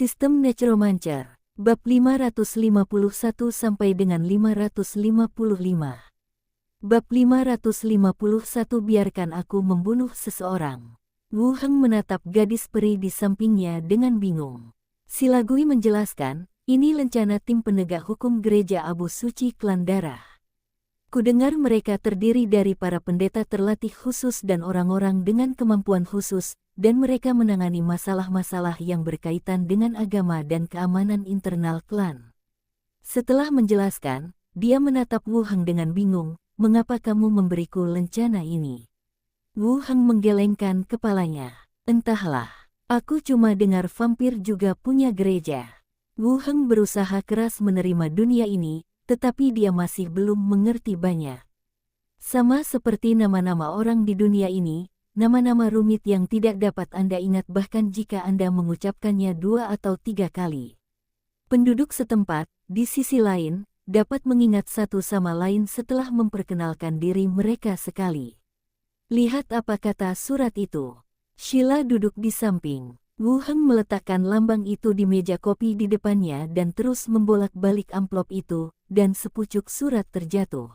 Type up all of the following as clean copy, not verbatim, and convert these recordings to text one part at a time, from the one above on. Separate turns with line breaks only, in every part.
Sistem Necromancer, bab 551 sampai dengan 555. Bab 551 biarkan aku membunuh seseorang. Wu Heng menatap gadis peri di sampingnya dengan bingung. Silagui menjelaskan, ini rencana tim penegak hukum gereja Abu Suci Klan Darah. Kudengar mereka terdiri dari para pendeta terlatih khusus dan orang-orang dengan kemampuan khusus, dan mereka menangani masalah-masalah yang berkaitan dengan agama dan keamanan internal klan. Setelah menjelaskan, dia menatap Wu Heng dengan bingung, mengapa kamu memberiku rencana ini? Wu Heng menggelengkan kepalanya. Entahlah, aku cuma dengar vampir juga punya gereja. Wu Heng berusaha keras menerima dunia ini, tetapi dia masih belum mengerti banyak. Sama seperti nama-nama orang di dunia ini, nama-nama rumit yang tidak dapat Anda ingat bahkan jika Anda mengucapkannya 2 atau 3 kali. Penduduk setempat, di sisi lain, dapat mengingat satu sama lain setelah memperkenalkan diri mereka sekali. Lihat apa kata surat itu. Sheila duduk di samping. Wu Heng meletakkan lambang itu di meja kopi di depannya dan terus membolak-balik amplop itu, dan sepucuk surat terjatuh.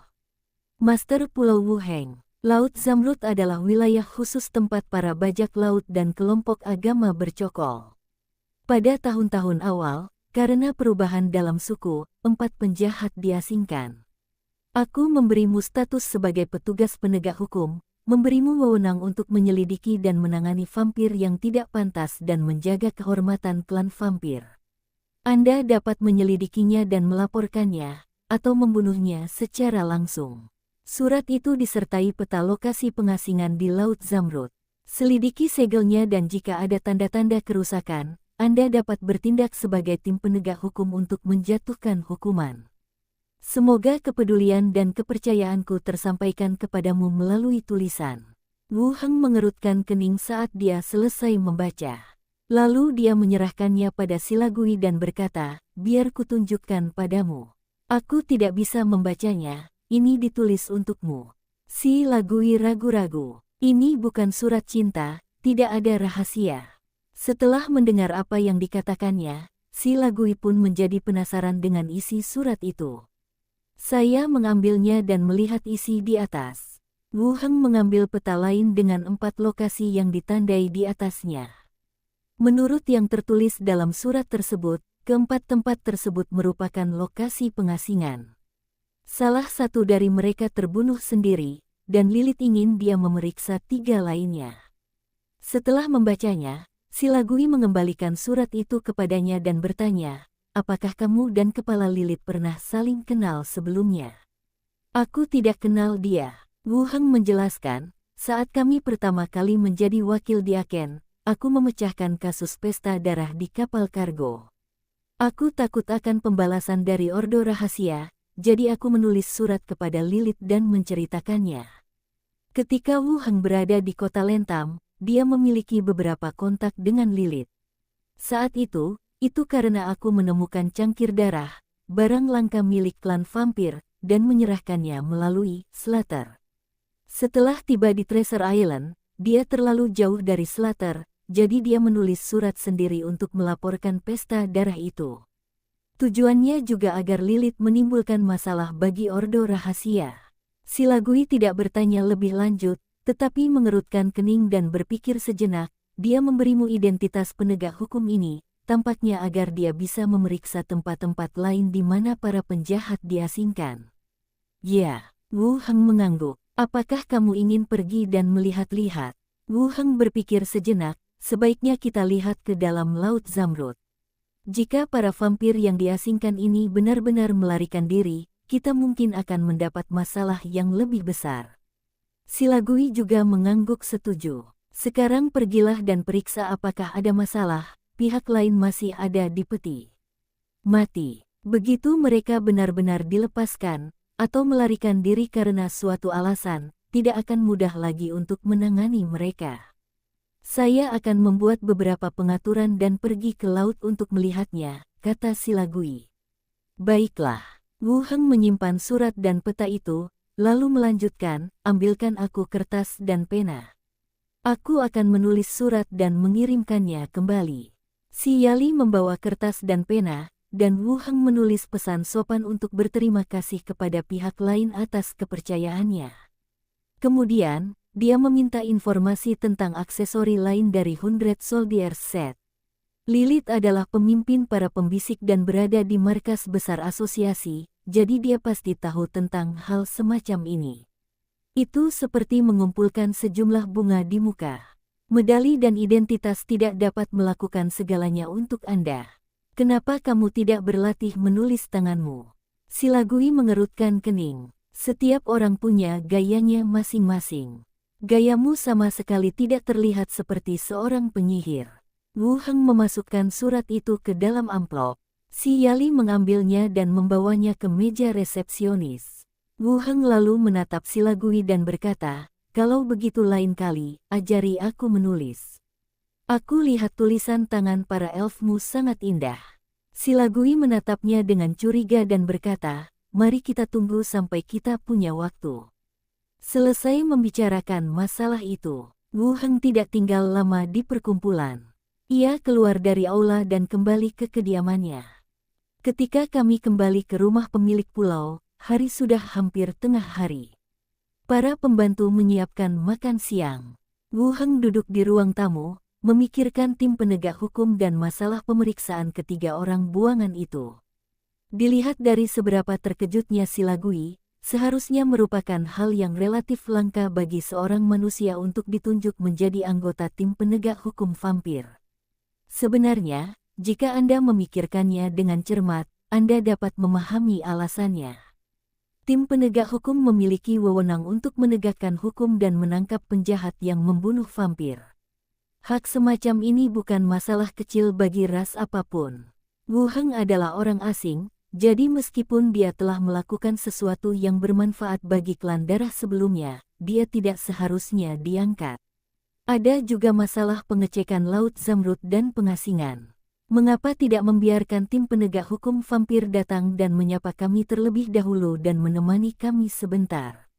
Master Pulau Wu Heng. Laut Zamrud adalah wilayah khusus tempat para bajak laut dan kelompok agama bercokol. Pada tahun-tahun awal, karena perubahan dalam suku, 4 penjahat diasingkan. Aku memberimu status sebagai petugas penegak hukum, memberimu wewenang untuk menyelidiki dan menangani vampir yang tidak pantas dan menjaga kehormatan klan vampir. Anda dapat menyelidikinya dan melaporkannya, atau membunuhnya secara langsung. Surat itu disertai peta lokasi pengasingan di Laut Zamrud. Selidiki segelnya dan jika ada tanda-tanda kerusakan, Anda dapat bertindak sebagai tim penegak hukum untuk menjatuhkan hukuman. Semoga kepedulian dan kepercayaanku tersampaikan kepadamu melalui tulisan. Wu Heng mengerutkan kening saat dia selesai membaca. Lalu dia menyerahkannya pada Silagui dan berkata, biar kutunjukkan padamu. Aku tidak bisa membacanya, ini ditulis untukmu. Silagui ragu-ragu. Ini bukan surat cinta, tidak ada rahasia. Setelah mendengar apa yang dikatakannya, Silagui pun menjadi penasaran dengan isi surat itu. Saya mengambilnya dan melihat isi di atas. Wu Heng mengambil peta lain dengan 4 lokasi yang ditandai di atasnya. Menurut yang tertulis dalam surat tersebut, keempat tempat tersebut merupakan lokasi pengasingan. Salah satu dari mereka terbunuh sendiri, dan Lilith ingin dia memeriksa 3 lainnya. Setelah membacanya, Silagui mengembalikan surat itu kepadanya dan bertanya, apakah kamu dan Kepala Lilith pernah saling kenal sebelumnya? Aku tidak kenal dia. Wu Heng menjelaskan, saat kami pertama kali menjadi wakil di Aken, aku memecahkan kasus pesta darah di kapal kargo. Aku takut akan pembalasan dari Ordo Rahasia, jadi aku menulis surat kepada Lilith dan menceritakannya. Ketika Wu Heng berada di kota Lentam, dia memiliki beberapa kontak dengan Lilith. Saat itu karena aku menemukan cangkir darah, barang langka milik klan vampir, dan menyerahkannya melalui Slater. Setelah tiba di Treasure Island, dia terlalu jauh dari Slater, jadi dia menulis surat sendiri untuk melaporkan pesta darah itu. Tujuannya juga agar Lilith menimbulkan masalah bagi Ordo Rahasia. Silagui tidak bertanya lebih lanjut, tetapi mengerutkan kening dan berpikir sejenak, dia memberimu identitas penegak hukum ini, tampaknya agar dia bisa memeriksa tempat-tempat lain di mana para penjahat diasingkan. Ya, Wu Heng mengangguk. Apakah kamu ingin pergi dan melihat-lihat? Wu Heng berpikir sejenak, sebaiknya kita lihat ke dalam Laut Zamrud. Jika para vampir yang diasingkan ini benar-benar melarikan diri, kita mungkin akan mendapat masalah yang lebih besar. Silagui juga mengangguk setuju. Sekarang pergilah dan periksa apakah ada masalah. Pihak lain masih ada di peti mati. Begitu mereka benar-benar dilepaskan, atau melarikan diri karena suatu alasan, tidak akan mudah lagi untuk menangani mereka. Saya akan membuat beberapa pengaturan dan pergi ke laut untuk melihatnya, kata Silagui. Baiklah. Wu Heng menyimpan surat dan peta itu, lalu melanjutkan, ambilkan aku kertas dan pena. Aku akan menulis surat dan mengirimkannya kembali. Si Yali membawa kertas dan pena, dan Wu Heng menulis pesan sopan untuk berterima kasih kepada pihak lain atas kepercayaannya. Kemudian, dia meminta informasi tentang aksesori lain dari 100 Soldiers Set. Lilith adalah pemimpin para pembisik dan berada di markas besar asosiasi, jadi dia pasti tahu tentang hal semacam ini. Itu seperti mengumpulkan sejumlah bunga di muka. Medali dan identitas tidak dapat melakukan segalanya untuk Anda. Kenapa kamu tidak berlatih menulis tanganmu? Silagui mengerutkan kening. Setiap orang punya gayanya masing-masing. Gayamu sama sekali tidak terlihat seperti seorang penyihir. Wu Heng memasukkan surat itu ke dalam amplop. Si Yali mengambilnya dan membawanya ke meja resepsionis. Wu Heng lalu menatap Silagui dan berkata, "Kalau begitu lain kali, ajari aku menulis. Aku lihat tulisan tangan para elfmu sangat indah." Silagui menatapnya dengan curiga dan berkata, "Mari kita tunggu sampai kita punya waktu." Selesai membicarakan masalah itu, Wu Heng tidak tinggal lama di perkumpulan. Ia keluar dari aula dan kembali ke kediamannya. Ketika kami kembali ke rumah pemilik pulau, hari sudah hampir tengah hari. Para pembantu menyiapkan makan siang. Wu Heng duduk di ruang tamu, memikirkan tim penegak hukum dan masalah pemeriksaan ketiga orang buangan itu. Dilihat dari seberapa terkejutnya Silagui, seharusnya merupakan hal yang relatif langka bagi seorang manusia untuk ditunjuk menjadi anggota tim penegak hukum vampir. Sebenarnya, jika Anda memikirkannya dengan cermat, Anda dapat memahami alasannya. Tim penegak hukum memiliki wewenang untuk menegakkan hukum dan menangkap penjahat yang membunuh vampir. Hak semacam ini bukan masalah kecil bagi ras apapun. Wu Heng adalah orang asing, jadi meskipun dia telah melakukan sesuatu yang bermanfaat bagi klan darah sebelumnya, dia tidak seharusnya diangkat. Ada juga masalah pengecekan Laut Zamrud dan pengasingan. Mengapa tidak membiarkan tim penegak hukum vampir datang dan menyapa kami terlebih dahulu dan menemani kami sebentar?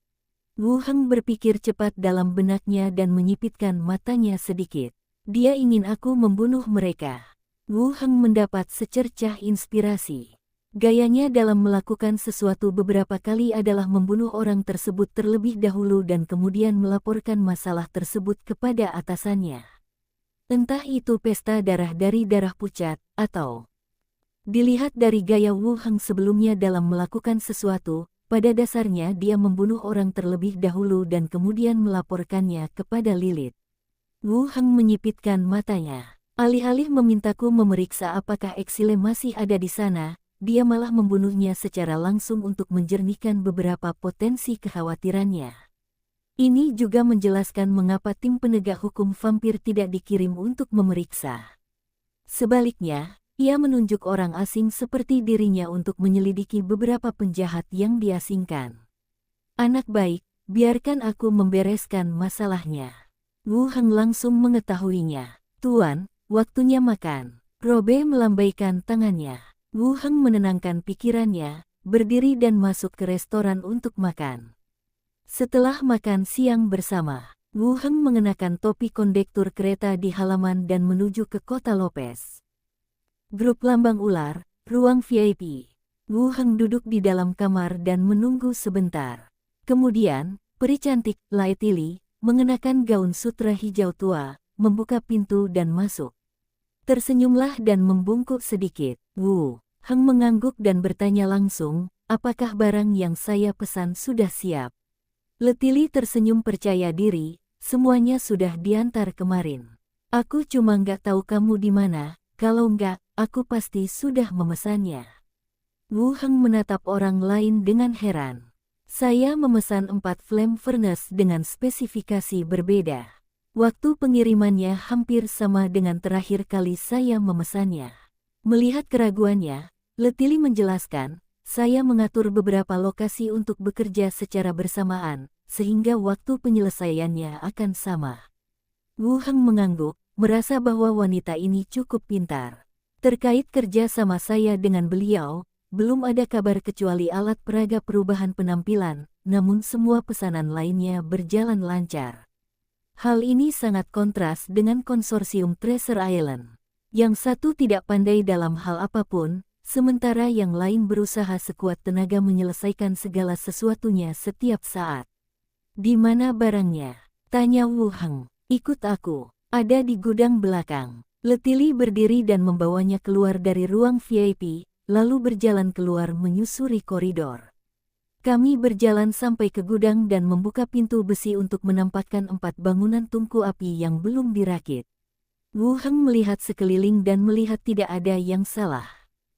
Wu Heng berpikir cepat dalam benaknya dan menyipitkan matanya sedikit. Dia ingin aku membunuh mereka. Wu Heng mendapat secercah inspirasi. Gayanya dalam melakukan sesuatu beberapa kali adalah membunuh orang tersebut terlebih dahulu dan kemudian melaporkan masalah tersebut kepada atasannya. Entah itu pesta darah dari darah pucat, atau dilihat dari gaya Wu Heng sebelumnya dalam melakukan sesuatu, pada dasarnya dia membunuh orang terlebih dahulu dan kemudian melaporkannya kepada Lilith. Wu Heng menyipitkan matanya. Alih-alih memintaku memeriksa apakah Exile masih ada di sana, dia malah membunuhnya secara langsung untuk menjernihkan beberapa potensi kekhawatirannya. Ini juga menjelaskan mengapa tim penegak hukum vampir tidak dikirim untuk memeriksa. Sebaliknya, ia menunjuk orang asing seperti dirinya untuk menyelidiki beberapa penjahat yang diasingkan. Anak baik, biarkan aku membereskan masalahnya. Wu Heng langsung mengetahuinya. Tuan, waktunya makan. Robe melambaikan tangannya. Wu Heng menenangkan pikirannya, berdiri dan masuk ke restoran untuk makan. Setelah makan siang bersama, Wu Heng mengenakan topi kondektur kereta di halaman dan menuju ke kota Lopez. Grup Lambang Ular, ruang VIP. Wu Heng duduk di dalam kamar dan menunggu sebentar. Kemudian, peri cantik, Laetili, mengenakan gaun sutra hijau tua, membuka pintu dan masuk. Tersenyumlah dan membungkuk sedikit. Wu Heng mengangguk dan bertanya langsung, apakah barang yang saya pesan sudah siap? Letili tersenyum percaya diri, semuanya sudah diantar kemarin. Aku cuma nggak tahu kamu di mana, kalau nggak, aku pasti sudah memesannya. Wu Heng menatap orang lain dengan heran. Saya memesan 4 flame furnace dengan spesifikasi berbeda. Waktu pengirimannya hampir sama dengan terakhir kali saya memesannya. Melihat keraguannya, Letili menjelaskan, saya mengatur beberapa lokasi untuk bekerja secara bersamaan, sehingga waktu penyelesaiannya akan sama. Wu Heng mengangguk, merasa bahwa wanita ini cukup pintar. Terkait kerja sama saya dengan beliau, belum ada kabar kecuali alat peraga perubahan penampilan, namun semua pesanan lainnya berjalan lancar. Hal ini sangat kontras dengan konsorsium Treasure Island. Yang satu tidak pandai dalam hal apapun, sementara yang lain berusaha sekuat tenaga menyelesaikan segala sesuatunya setiap saat. Di mana barangnya? Tanya Wu Heng. Ikut aku. Ada di gudang belakang. Letili berdiri dan membawanya keluar dari ruang VIP, lalu berjalan keluar menyusuri koridor. Kami berjalan sampai ke gudang dan membuka pintu besi untuk menampakkan 4 bangunan tungku api yang belum dirakit. Wu Heng melihat sekeliling dan melihat tidak ada yang salah.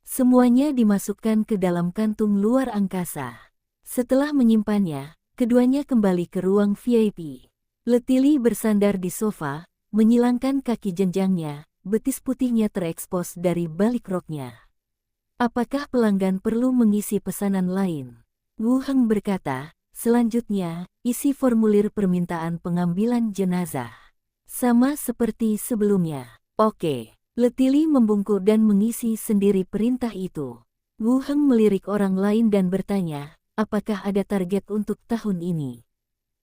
Semuanya dimasukkan ke dalam kantung luar angkasa. Setelah menyimpannya, keduanya kembali ke ruang VIP. Letili bersandar di sofa, menyilangkan kaki jenjangnya, betis putihnya terekspos dari balik roknya. Apakah pelanggan perlu mengisi pesanan lain? Wu Heng berkata, selanjutnya, isi formulir permintaan pengambilan jenazah. Sama seperti sebelumnya. Oke. Letili membungkuk dan mengisi sendiri perintah itu. Wu Heng melirik orang lain dan bertanya, apakah ada target untuk tahun ini?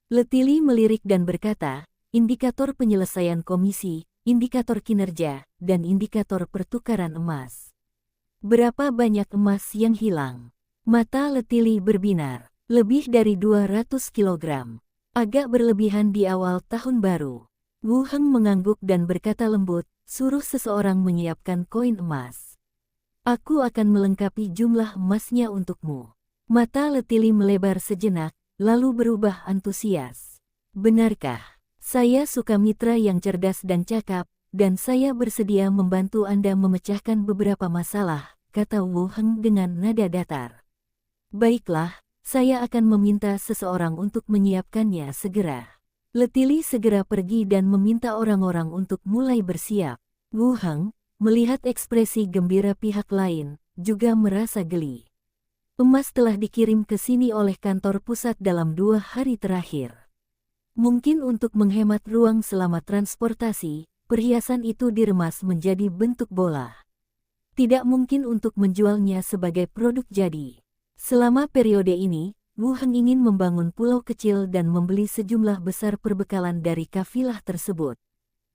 Letili melirik dan berkata, indikator penyelesaian komisi, indikator kinerja, dan indikator pertukaran emas. Berapa banyak emas yang hilang? Mata Letili berbinar, lebih dari 200 kilogram. Agak berlebihan di awal tahun baru. Wu Heng mengangguk dan berkata lembut, suruh seseorang menyiapkan koin emas. Aku akan melengkapi jumlah emasnya untukmu. Mata Letili melebar sejenak, lalu berubah antusias. Benarkah? Saya suka mitra yang cerdas dan cakap, dan saya bersedia membantu Anda memecahkan beberapa masalah, kata Wu Heng dengan nada datar. Baiklah, saya akan meminta seseorang untuk menyiapkannya segera. Letili segera pergi dan meminta orang-orang untuk mulai bersiap. Wu Heng, melihat ekspresi gembira pihak lain, juga merasa geli. Emas telah dikirim ke sini oleh kantor pusat dalam 2 hari terakhir. Mungkin untuk menghemat ruang selama transportasi, perhiasan itu diremas menjadi bentuk bola. Tidak mungkin untuk menjualnya sebagai produk jadi. Selama periode ini, Wu Heng ingin membangun pulau kecil dan membeli sejumlah besar perbekalan dari kafilah tersebut.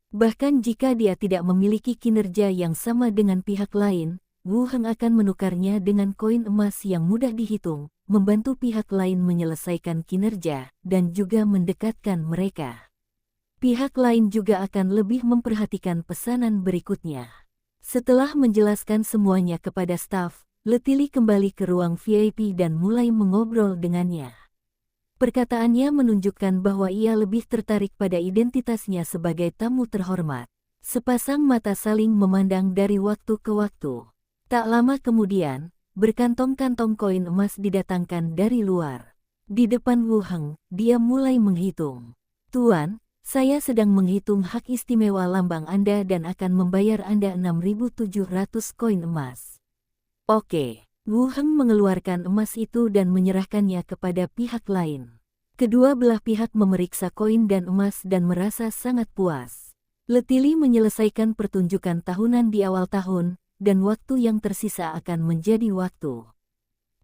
Bahkan jika dia tidak memiliki kinerja yang sama dengan pihak lain, Wu Heng akan menukarnya dengan koin emas yang mudah dihitung, membantu pihak lain menyelesaikan kinerja, dan juga mendekatkan mereka. Pihak lain juga akan lebih memperhatikan pesanan berikutnya. Setelah menjelaskan semuanya kepada staf, Letili kembali ke ruang VIP dan mulai mengobrol dengannya. Perkataannya menunjukkan bahwa ia lebih tertarik pada identitasnya sebagai tamu terhormat. Sepasang mata saling memandang dari waktu ke waktu. Tak lama kemudian, berkantong-kantong koin emas didatangkan dari luar. Di depan Wu Heng, dia mulai menghitung. Tuan, saya sedang menghitung hak istimewa lambang Anda dan akan membayar Anda 6.700 koin emas. Oke. Wu Heng mengeluarkan emas itu dan menyerahkannya kepada pihak lain. Kedua belah pihak memeriksa koin dan emas dan merasa sangat puas. Letili menyelesaikan pertunjukan tahunan di awal tahun, dan waktu yang tersisa akan menjadi waktu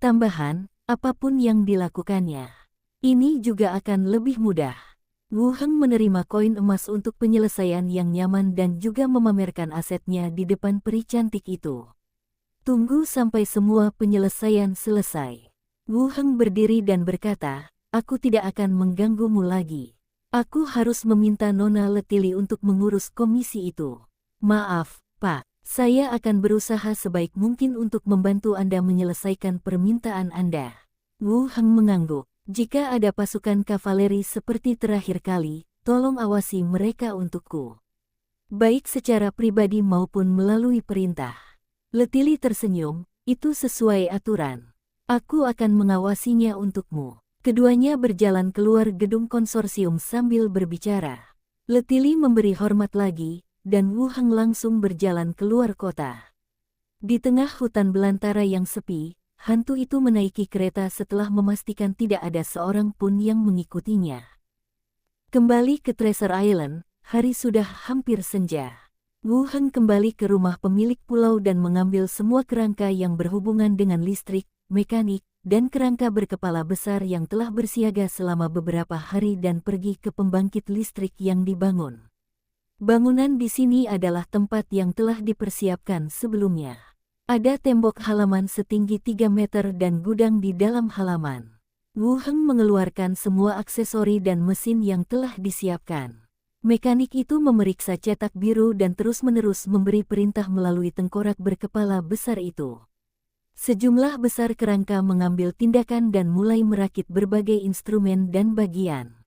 tambahan, apapun yang dilakukannya. Ini juga akan lebih mudah. Wu Heng menerima koin emas untuk penyelesaian yang nyaman dan juga memamerkan asetnya di depan peri cantik itu. Tunggu sampai semua penyelesaian selesai. Wu Heng berdiri dan berkata, aku tidak akan mengganggumu lagi. Aku harus meminta Nona Letili untuk mengurus komisi itu. Maaf, Pak. Saya akan berusaha sebaik mungkin untuk membantu Anda menyelesaikan permintaan Anda. Wu Heng mengangguk. Jika ada pasukan kavaleri seperti terakhir kali, tolong awasi mereka untukku. Baik secara pribadi maupun melalui perintah. Letili tersenyum, itu sesuai aturan. Aku akan mengawasinya untukmu. Keduanya berjalan keluar gedung konsorsium sambil berbicara. Letili memberi hormat lagi, dan Wu Heng langsung berjalan keluar kota. Di tengah hutan belantara yang sepi, hantu itu menaiki kereta setelah memastikan tidak ada seorang pun yang mengikutinya. Kembali ke Treasure Island, hari sudah hampir senja. Wu Heng kembali ke rumah pemilik pulau dan mengambil semua kerangka yang berhubungan dengan listrik, mekanik, dan kerangka berkepala besar yang telah bersiaga selama beberapa hari dan pergi ke pembangkit listrik yang dibangun. Bangunan di sini adalah tempat yang telah dipersiapkan sebelumnya. Ada tembok halaman setinggi 3 meter dan gudang di dalam halaman. Wu Heng mengeluarkan semua aksesori dan mesin yang telah disiapkan. Mekanik itu memeriksa cetak biru dan terus-menerus memberi perintah melalui tengkorak berkepala besar itu. Sejumlah besar kerangka mengambil tindakan dan mulai merakit berbagai instrumen dan bagian.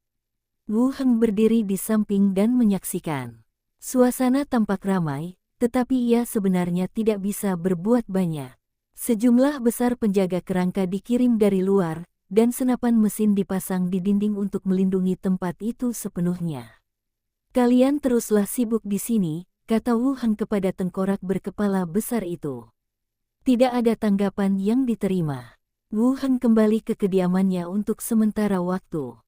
Wu Heng berdiri di samping dan menyaksikan. Suasana tampak ramai, tetapi ia sebenarnya tidak bisa berbuat banyak. Sejumlah besar penjaga kerangka dikirim dari luar, dan senapan mesin dipasang di dinding untuk melindungi tempat itu sepenuhnya. Kalian teruslah sibuk di sini, kata Wu Heng kepada tengkorak berkepala besar itu. Tidak ada tanggapan yang diterima. Wu Heng kembali ke kediamannya untuk sementara waktu.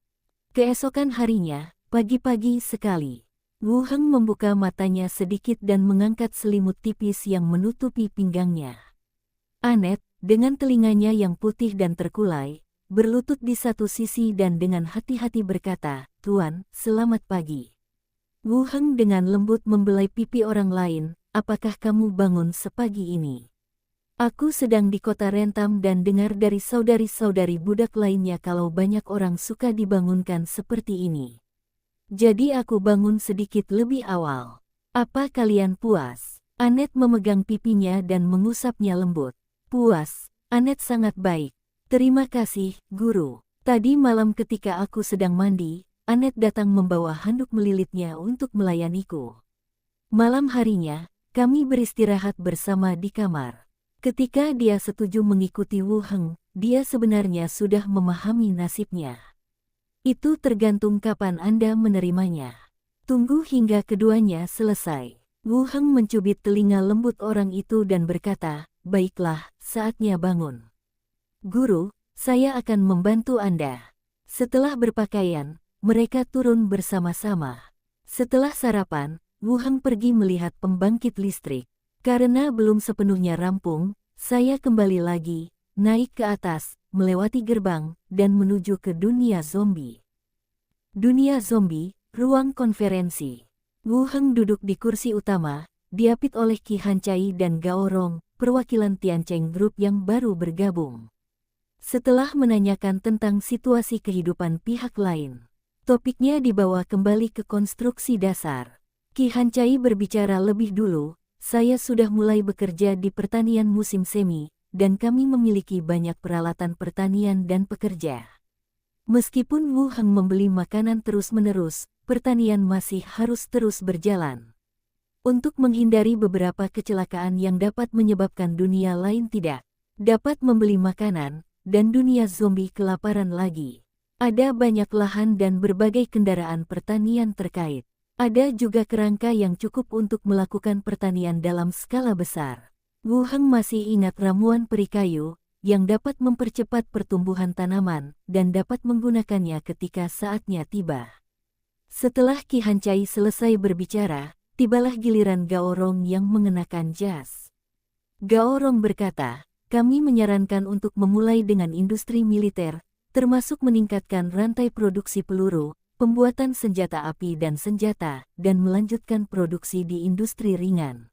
Keesokan harinya, pagi-pagi sekali, Wu Heng membuka matanya sedikit dan mengangkat selimut tipis yang menutupi pinggangnya. Annette, dengan telinganya yang putih dan terkulai, berlutut di satu sisi dan dengan hati-hati berkata, "Tuan, selamat pagi." Wu Heng dengan lembut membelai pipi orang lain, "Apakah kamu bangun sepagi ini?" "Aku sedang di kota Rentam dan dengar dari saudari-saudari budak lainnya kalau banyak orang suka dibangunkan seperti ini. Jadi aku bangun sedikit lebih awal. Apa kalian puas?" Annette memegang pipinya dan mengusapnya lembut. "Puas, Annette sangat baik. Terima kasih, Guru. Tadi malam ketika aku sedang mandi, Annette datang membawa handuk melilitnya untuk melayaniku. Malam harinya, kami beristirahat bersama di kamar. Ketika dia setuju mengikuti Wu Heng, dia sebenarnya sudah memahami nasibnya. Itu tergantung kapan Anda menerimanya. Tunggu hingga keduanya selesai." Wu Heng mencubit telinga lembut orang itu dan berkata, "Baiklah, saatnya bangun. Guru, saya akan membantu Anda." Setelah berpakaian, mereka turun bersama-sama. Setelah sarapan, Wu Heng pergi melihat pembangkit listrik. Karena belum sepenuhnya rampung, saya kembali lagi, naik ke atas, melewati gerbang, dan menuju ke dunia zombie. Dunia zombie, ruang konferensi. Wu Heng duduk di kursi utama, diapit oleh Qi Hancai dan Gao Rong, perwakilan Tiancheng Group yang baru bergabung. Setelah menanyakan tentang situasi kehidupan pihak lain, topiknya dibawa kembali ke konstruksi dasar. Qi Hancai berbicara lebih dulu, "Saya sudah mulai bekerja di pertanian musim semi, dan kami memiliki banyak peralatan pertanian dan pekerja. Meskipun Wu Heng membeli makanan terus-menerus, pertanian masih harus terus berjalan. Untuk menghindari beberapa kecelakaan yang dapat menyebabkan dunia lain tidak dapat membeli makanan, dan dunia zombie kelaparan lagi. Ada banyak lahan dan berbagai kendaraan pertanian terkait. Ada juga kerangka yang cukup untuk melakukan pertanian dalam skala besar." Wu Heng masih ingat ramuan peri kayu, yang dapat mempercepat pertumbuhan tanaman, dan dapat menggunakannya ketika saatnya tiba. Setelah Qi Hancai selesai berbicara, tibalah giliran Gao Rong yang mengenakan jas. Gao Rong berkata, "Kami menyarankan untuk memulai dengan industri militer, termasuk meningkatkan rantai produksi peluru, pembuatan senjata api dan senjata, dan melanjutkan produksi di industri ringan.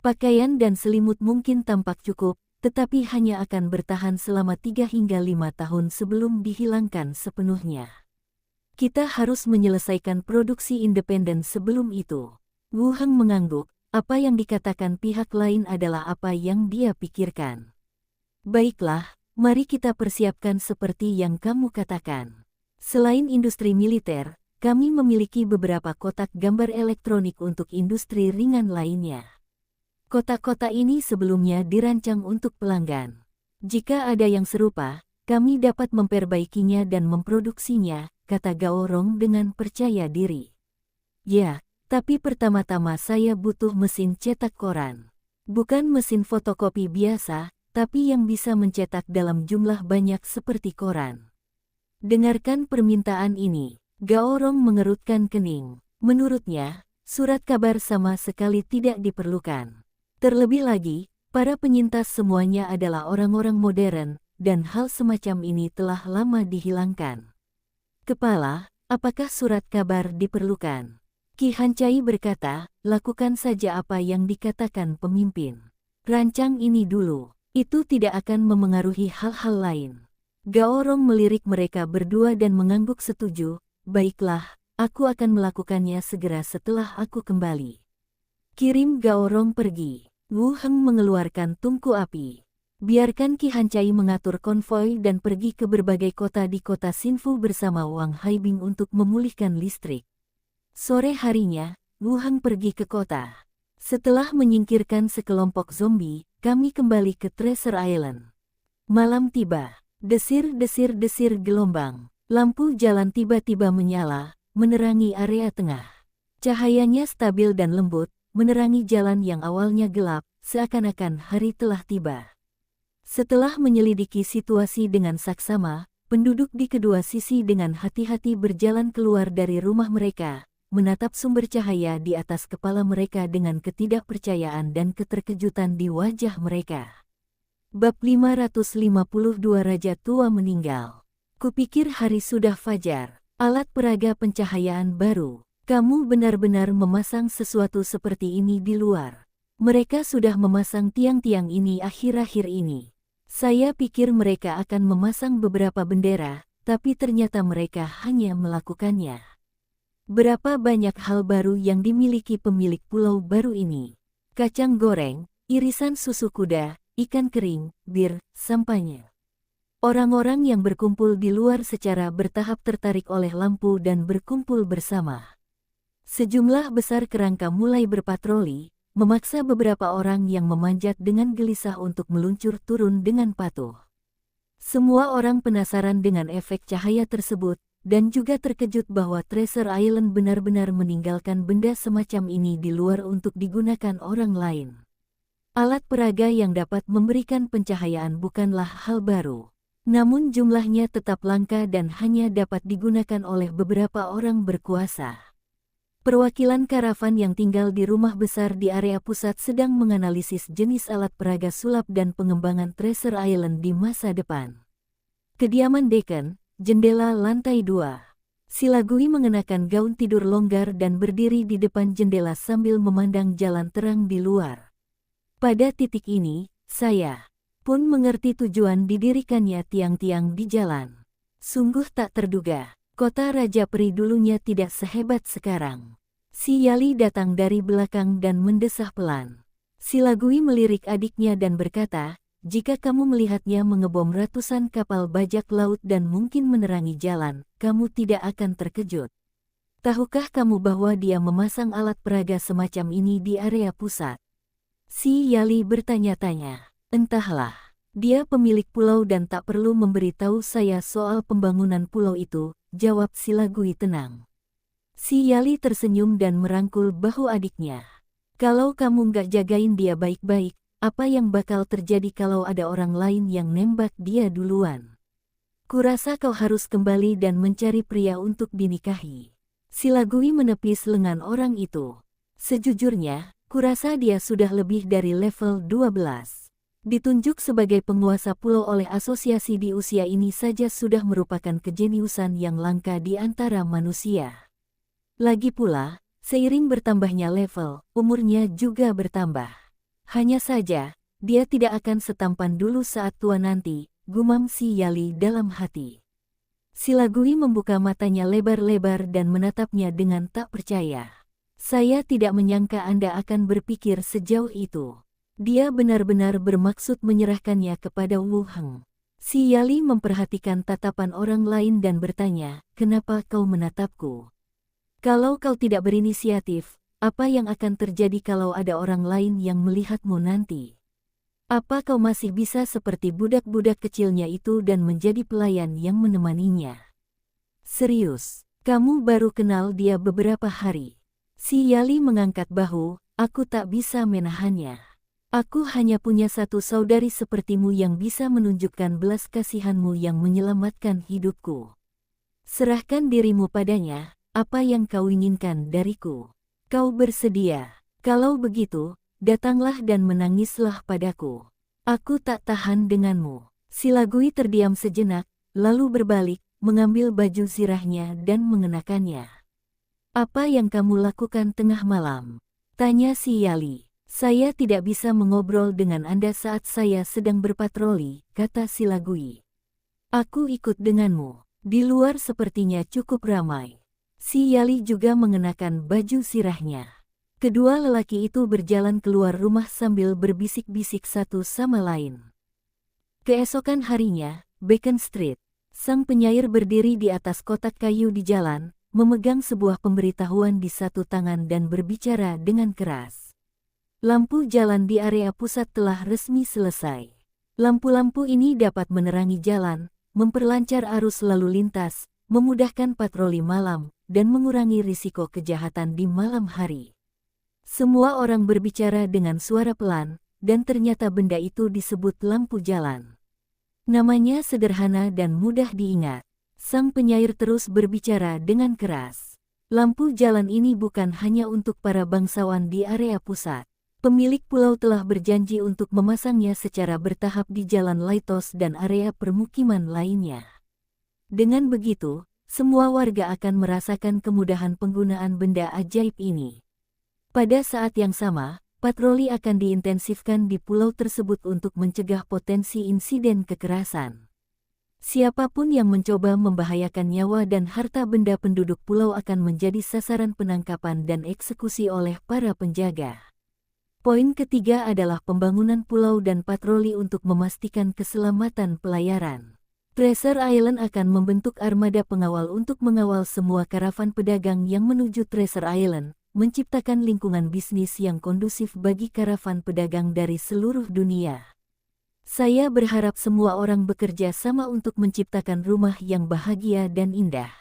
Pakaian dan selimut mungkin tampak cukup, tetapi hanya akan bertahan selama 3 hingga 5 tahun sebelum dihilangkan sepenuhnya. Kita harus menyelesaikan produksi independen sebelum itu." Wu Heng mengangguk, apa yang dikatakan pihak lain adalah apa yang dia pikirkan. "Baiklah, mari kita persiapkan seperti yang kamu katakan. Selain industri militer, kami memiliki beberapa kotak gambar elektronik untuk industri ringan lainnya. Kotak-kotak ini sebelumnya dirancang untuk pelanggan. Jika ada yang serupa, kami dapat memperbaikinya dan memproduksinya," kata Gao Rong dengan percaya diri. "Ya, tapi pertama-tama saya butuh mesin cetak koran. Bukan mesin fotokopi biasa, tapi yang bisa mencetak dalam jumlah banyak seperti koran." Dengarkan permintaan ini. Gao Rong mengerutkan kening. Menurutnya, surat kabar sama sekali tidak diperlukan. Terlebih lagi, para penyintas semuanya adalah orang-orang modern, dan hal semacam ini telah lama dihilangkan. "Kepala, apakah surat kabar diperlukan?" Ki Hancai berkata, lakukan saja apa yang dikatakan pemimpin. Rancang ini dulu, itu tidak akan memengaruhi hal-hal lain. Gaorong melirik mereka berdua dan mengangguk setuju, baiklah, aku akan melakukannya segera setelah aku kembali. Kirim Gaorong pergi. Wu Heng mengeluarkan tungku api. Biarkan Ki Hancai mengatur konvoi dan pergi ke berbagai kota di kota Xinfu bersama Wang Haibing untuk memulihkan listrik. Sore harinya, Wu Heng pergi ke kota. Setelah menyingkirkan sekelompok zombie, kami kembali ke Treasure Island. Malam tiba. Desir-desir-desir gelombang. Lampu jalan tiba-tiba menyala, menerangi area tengah. Cahayanya stabil dan lembut, menerangi jalan yang awalnya gelap, seakan-akan hari telah tiba. Setelah menyelidiki situasi dengan saksama, penduduk di kedua sisi dengan hati-hati berjalan keluar dari rumah mereka, menatap sumber cahaya di atas kepala mereka dengan ketidakpercayaan dan keterkejutan di wajah mereka. Bab 552 Raja Tua meninggal. Kupikir hari sudah fajar. Alat peraga pencahayaan baru. Kamu benar-benar memasang sesuatu seperti ini di luar. Mereka sudah memasang tiang-tiang ini akhir-akhir ini. Saya pikir mereka akan memasang beberapa bendera, tapi ternyata mereka hanya melakukannya. Berapa banyak hal baru yang dimiliki pemilik pulau baru ini. Kacang goreng, irisan susu kuda, ikan kering, bir, sampahnya. Orang-orang yang berkumpul di luar secara bertahap tertarik oleh lampu dan berkumpul bersama. Sejumlah besar kerangka mulai berpatroli, memaksa beberapa orang yang memanjat dengan gelisah untuk meluncur turun dengan patuh. Semua orang penasaran dengan efek cahaya tersebut, dan juga terkejut bahwa Treasure Island benar-benar meninggalkan benda semacam ini di luar untuk digunakan orang lain. Alat peraga yang dapat memberikan pencahayaan bukanlah hal baru. Namun jumlahnya tetap langka dan hanya dapat digunakan oleh beberapa orang berkuasa. Perwakilan karavan yang tinggal di rumah besar di area pusat sedang menganalisis jenis alat peraga sulap dan pengembangan Treasure Island di masa depan. Kediaman Deacon, jendela lantai 2. Silagui mengenakan gaun tidur longgar dan berdiri di depan jendela sambil memandang jalan terang di luar. Pada titik ini, saya pun mengerti tujuan didirikannya tiang-tiang di jalan. Sungguh tak terduga, kota Raja Peri dulunya tidak sehebat sekarang. Si Yali datang dari belakang dan mendesah pelan. Silagui melirik adiknya dan berkata, jika kamu melihatnya mengebom ratusan kapal bajak laut dan mungkin menerangi jalan, kamu tidak akan terkejut. Tahukah kamu bahwa dia memasang alat peraga semacam ini di area pusat? Si Yali bertanya-tanya. Entahlah, dia pemilik pulau dan tak perlu memberitahu saya soal pembangunan pulau itu, jawab Silagui tenang. Si Yali tersenyum dan merangkul bahu adiknya. Kalau kamu nggak jagain dia baik-baik, apa yang bakal terjadi kalau ada orang lain yang nembak dia duluan? Kurasa kau harus kembali dan mencari pria untuk dinikahi. Silagui menepis lengan orang itu. Sejujurnya, kurasa dia sudah lebih dari level 12. Ditunjuk sebagai penguasa pulau oleh asosiasi di usia ini saja sudah merupakan kejeniusan yang langka di antara manusia. Lagi pula, seiring bertambahnya level, umurnya juga bertambah. Hanya saja, dia tidak akan setampan dulu saat tua nanti, gumam si Yali dalam hati. Silagui membuka matanya lebar-lebar dan menatapnya dengan tak percaya. Saya tidak menyangka Anda akan berpikir sejauh itu. Dia benar-benar bermaksud menyerahkannya kepada Wu Heng. Si Yali memperhatikan tatapan orang lain dan bertanya, kenapa kau menatapku? Kalau kau tidak berinisiatif, apa yang akan terjadi kalau ada orang lain yang melihatmu nanti? Apa kau masih bisa seperti budak-budak kecilnya itu dan menjadi pelayan yang menemaninya? Serius, kamu baru kenal dia beberapa hari. Si Yali mengangkat bahu, aku tak bisa menahannya. Aku hanya punya satu saudari sepertimu yang bisa menunjukkan belas kasihanmu yang menyelamatkan hidupku. Serahkan dirimu padanya, apa yang kau inginkan dariku? Kau bersedia? Kalau begitu, datanglah dan menangislah padaku. Aku tak tahan denganmu. Silagui terdiam sejenak, lalu berbalik, mengambil baju zirahnya dan mengenakannya. Apa yang kamu lakukan tengah malam? Tanya si Yali. Saya tidak bisa mengobrol dengan Anda saat saya sedang berpatroli, kata si Lagui. Aku ikut denganmu. Di luar sepertinya cukup ramai. Si Yali juga mengenakan baju sirahnya. Kedua lelaki itu berjalan keluar rumah sambil berbisik-bisik satu sama lain. Keesokan harinya, Beacon Street. Sang penyair berdiri di atas kotak kayu di jalan, memegang sebuah pemberitahuan di satu tangan dan berbicara dengan keras. Lampu jalan di area pusat telah resmi selesai. Lampu-lampu ini dapat menerangi jalan, memperlancar arus lalu lintas, memudahkan patroli malam, dan mengurangi risiko kejahatan di malam hari. Semua orang berbicara dengan suara pelan, dan ternyata benda itu disebut lampu jalan. Namanya sederhana dan mudah diingat. Sang penyair terus berbicara dengan keras. Lampu jalan ini bukan hanya untuk para bangsawan di area pusat. Pemilik pulau telah berjanji untuk memasangnya secara bertahap di jalan Laitos dan area permukiman lainnya. Dengan begitu, semua warga akan merasakan kemudahan penggunaan benda ajaib ini. Pada saat yang sama, patroli akan diintensifkan di pulau tersebut untuk mencegah potensi insiden kekerasan. Siapapun yang mencoba membahayakan nyawa dan harta benda penduduk pulau akan menjadi sasaran penangkapan dan eksekusi oleh para penjaga. Poin ketiga adalah pembangunan pulau dan patroli untuk memastikan keselamatan pelayaran. Treasure Island akan membentuk armada pengawal untuk mengawal semua karavan pedagang yang menuju Treasure Island, menciptakan lingkungan bisnis yang kondusif bagi karavan pedagang dari seluruh dunia. Saya berharap semua orang bekerja sama untuk menciptakan rumah yang bahagia dan indah.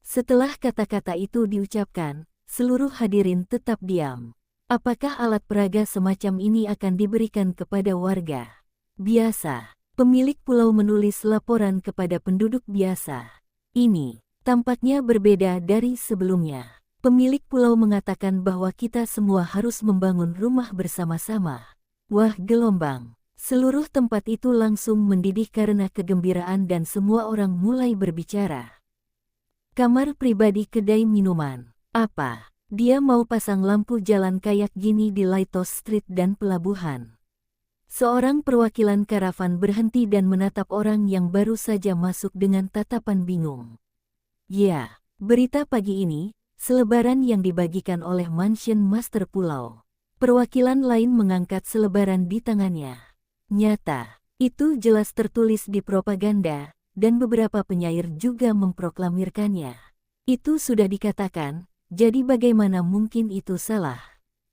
Setelah kata-kata itu diucapkan, seluruh hadirin tetap diam. Apakah alat peraga semacam ini akan diberikan kepada warga biasa? Pemilik pulau menulis laporan kepada penduduk biasa. Ini tampaknya berbeda dari sebelumnya. Pemilik pulau mengatakan bahwa kita semua harus membangun rumah bersama-sama. Wah, gelombang. Seluruh tempat itu langsung mendidih karena kegembiraan dan semua orang mulai berbicara. Kamar pribadi kedai minuman. Apa? Dia mau pasang lampu jalan kayak gini di Laitos Street dan pelabuhan. Seorang perwakilan karavan berhenti dan menatap orang yang baru saja masuk dengan tatapan bingung. Ya, berita pagi ini, selebaran yang dibagikan oleh Mansion Master Pulau. Perwakilan lain mengangkat selebaran di tangannya. Nyata, itu jelas tertulis di propaganda, dan beberapa penyair juga memproklamirkannya. Itu sudah dikatakan, jadi bagaimana mungkin itu salah?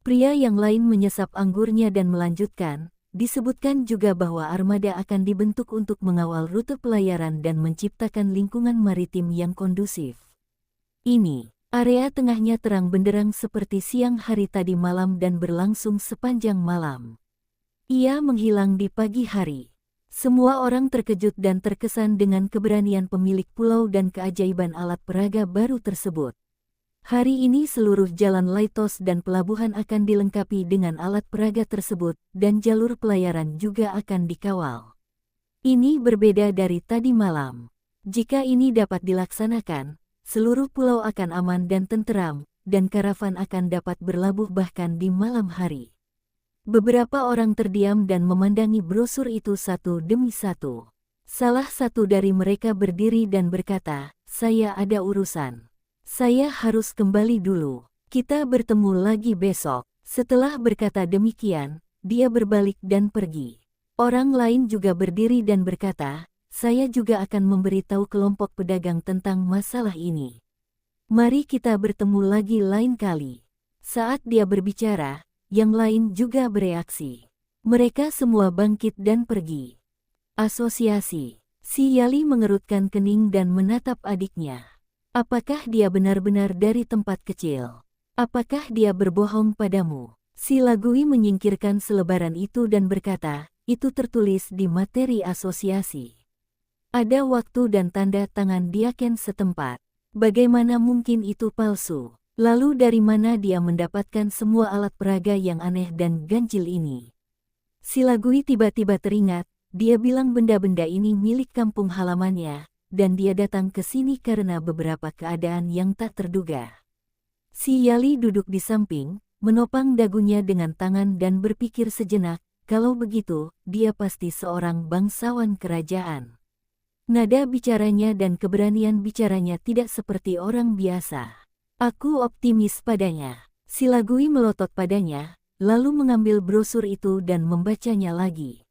Pria yang lain menyesap anggurnya dan melanjutkan, disebutkan juga bahwa armada akan dibentuk untuk mengawal rute pelayaran dan menciptakan lingkungan maritim yang kondusif. Ini, area tengahnya terang benderang seperti siang hari tadi malam dan berlangsung sepanjang malam. Ia menghilang di pagi hari. Semua orang terkejut dan terkesan dengan keberanian pemilik pulau dan keajaiban alat peraga baru tersebut. Hari ini seluruh jalan Laitos dan pelabuhan akan dilengkapi dengan alat peraga tersebut dan jalur pelayaran juga akan dikawal. Ini berbeda dari tadi malam. Jika ini dapat dilaksanakan, seluruh pulau akan aman dan tenteram, dan karavan akan dapat berlabuh bahkan di malam hari. Beberapa orang terdiam dan memandangi brosur itu satu demi satu. Salah satu dari mereka berdiri dan berkata, "Saya ada urusan. Saya harus kembali dulu. Kita bertemu lagi besok." Setelah berkata demikian, dia berbalik dan pergi. Orang lain juga berdiri dan berkata, "Saya juga akan memberitahu kelompok pedagang tentang masalah ini. Mari kita bertemu lagi lain kali." Saat dia berbicara, yang lain juga bereaksi. Mereka semua bangkit dan pergi. Asosiasi. Si Yali mengerutkan kening dan menatap adiknya. Apakah dia benar-benar dari tempat kecil? Apakah dia berbohong padamu? Si Lagui menyingkirkan selebaran itu dan berkata, "Itu tertulis di materi asosiasi. Ada waktu dan tanda tangan diaken setempat. Bagaimana mungkin itu palsu? Lalu dari mana dia mendapatkan semua alat peraga yang aneh dan ganjil ini?" Si Lagui tiba-tiba teringat, dia bilang benda-benda ini milik kampung halamannya, dan dia datang ke sini karena beberapa keadaan yang tak terduga. Si Yali duduk di samping, menopang dagunya dengan tangan dan berpikir sejenak, kalau begitu, dia pasti seorang bangsawan kerajaan. Nada bicaranya dan keberanian bicaranya tidak seperti orang biasa. Aku optimis padanya. Si Lagui melotot padanya, lalu mengambil brosur itu dan membacanya lagi.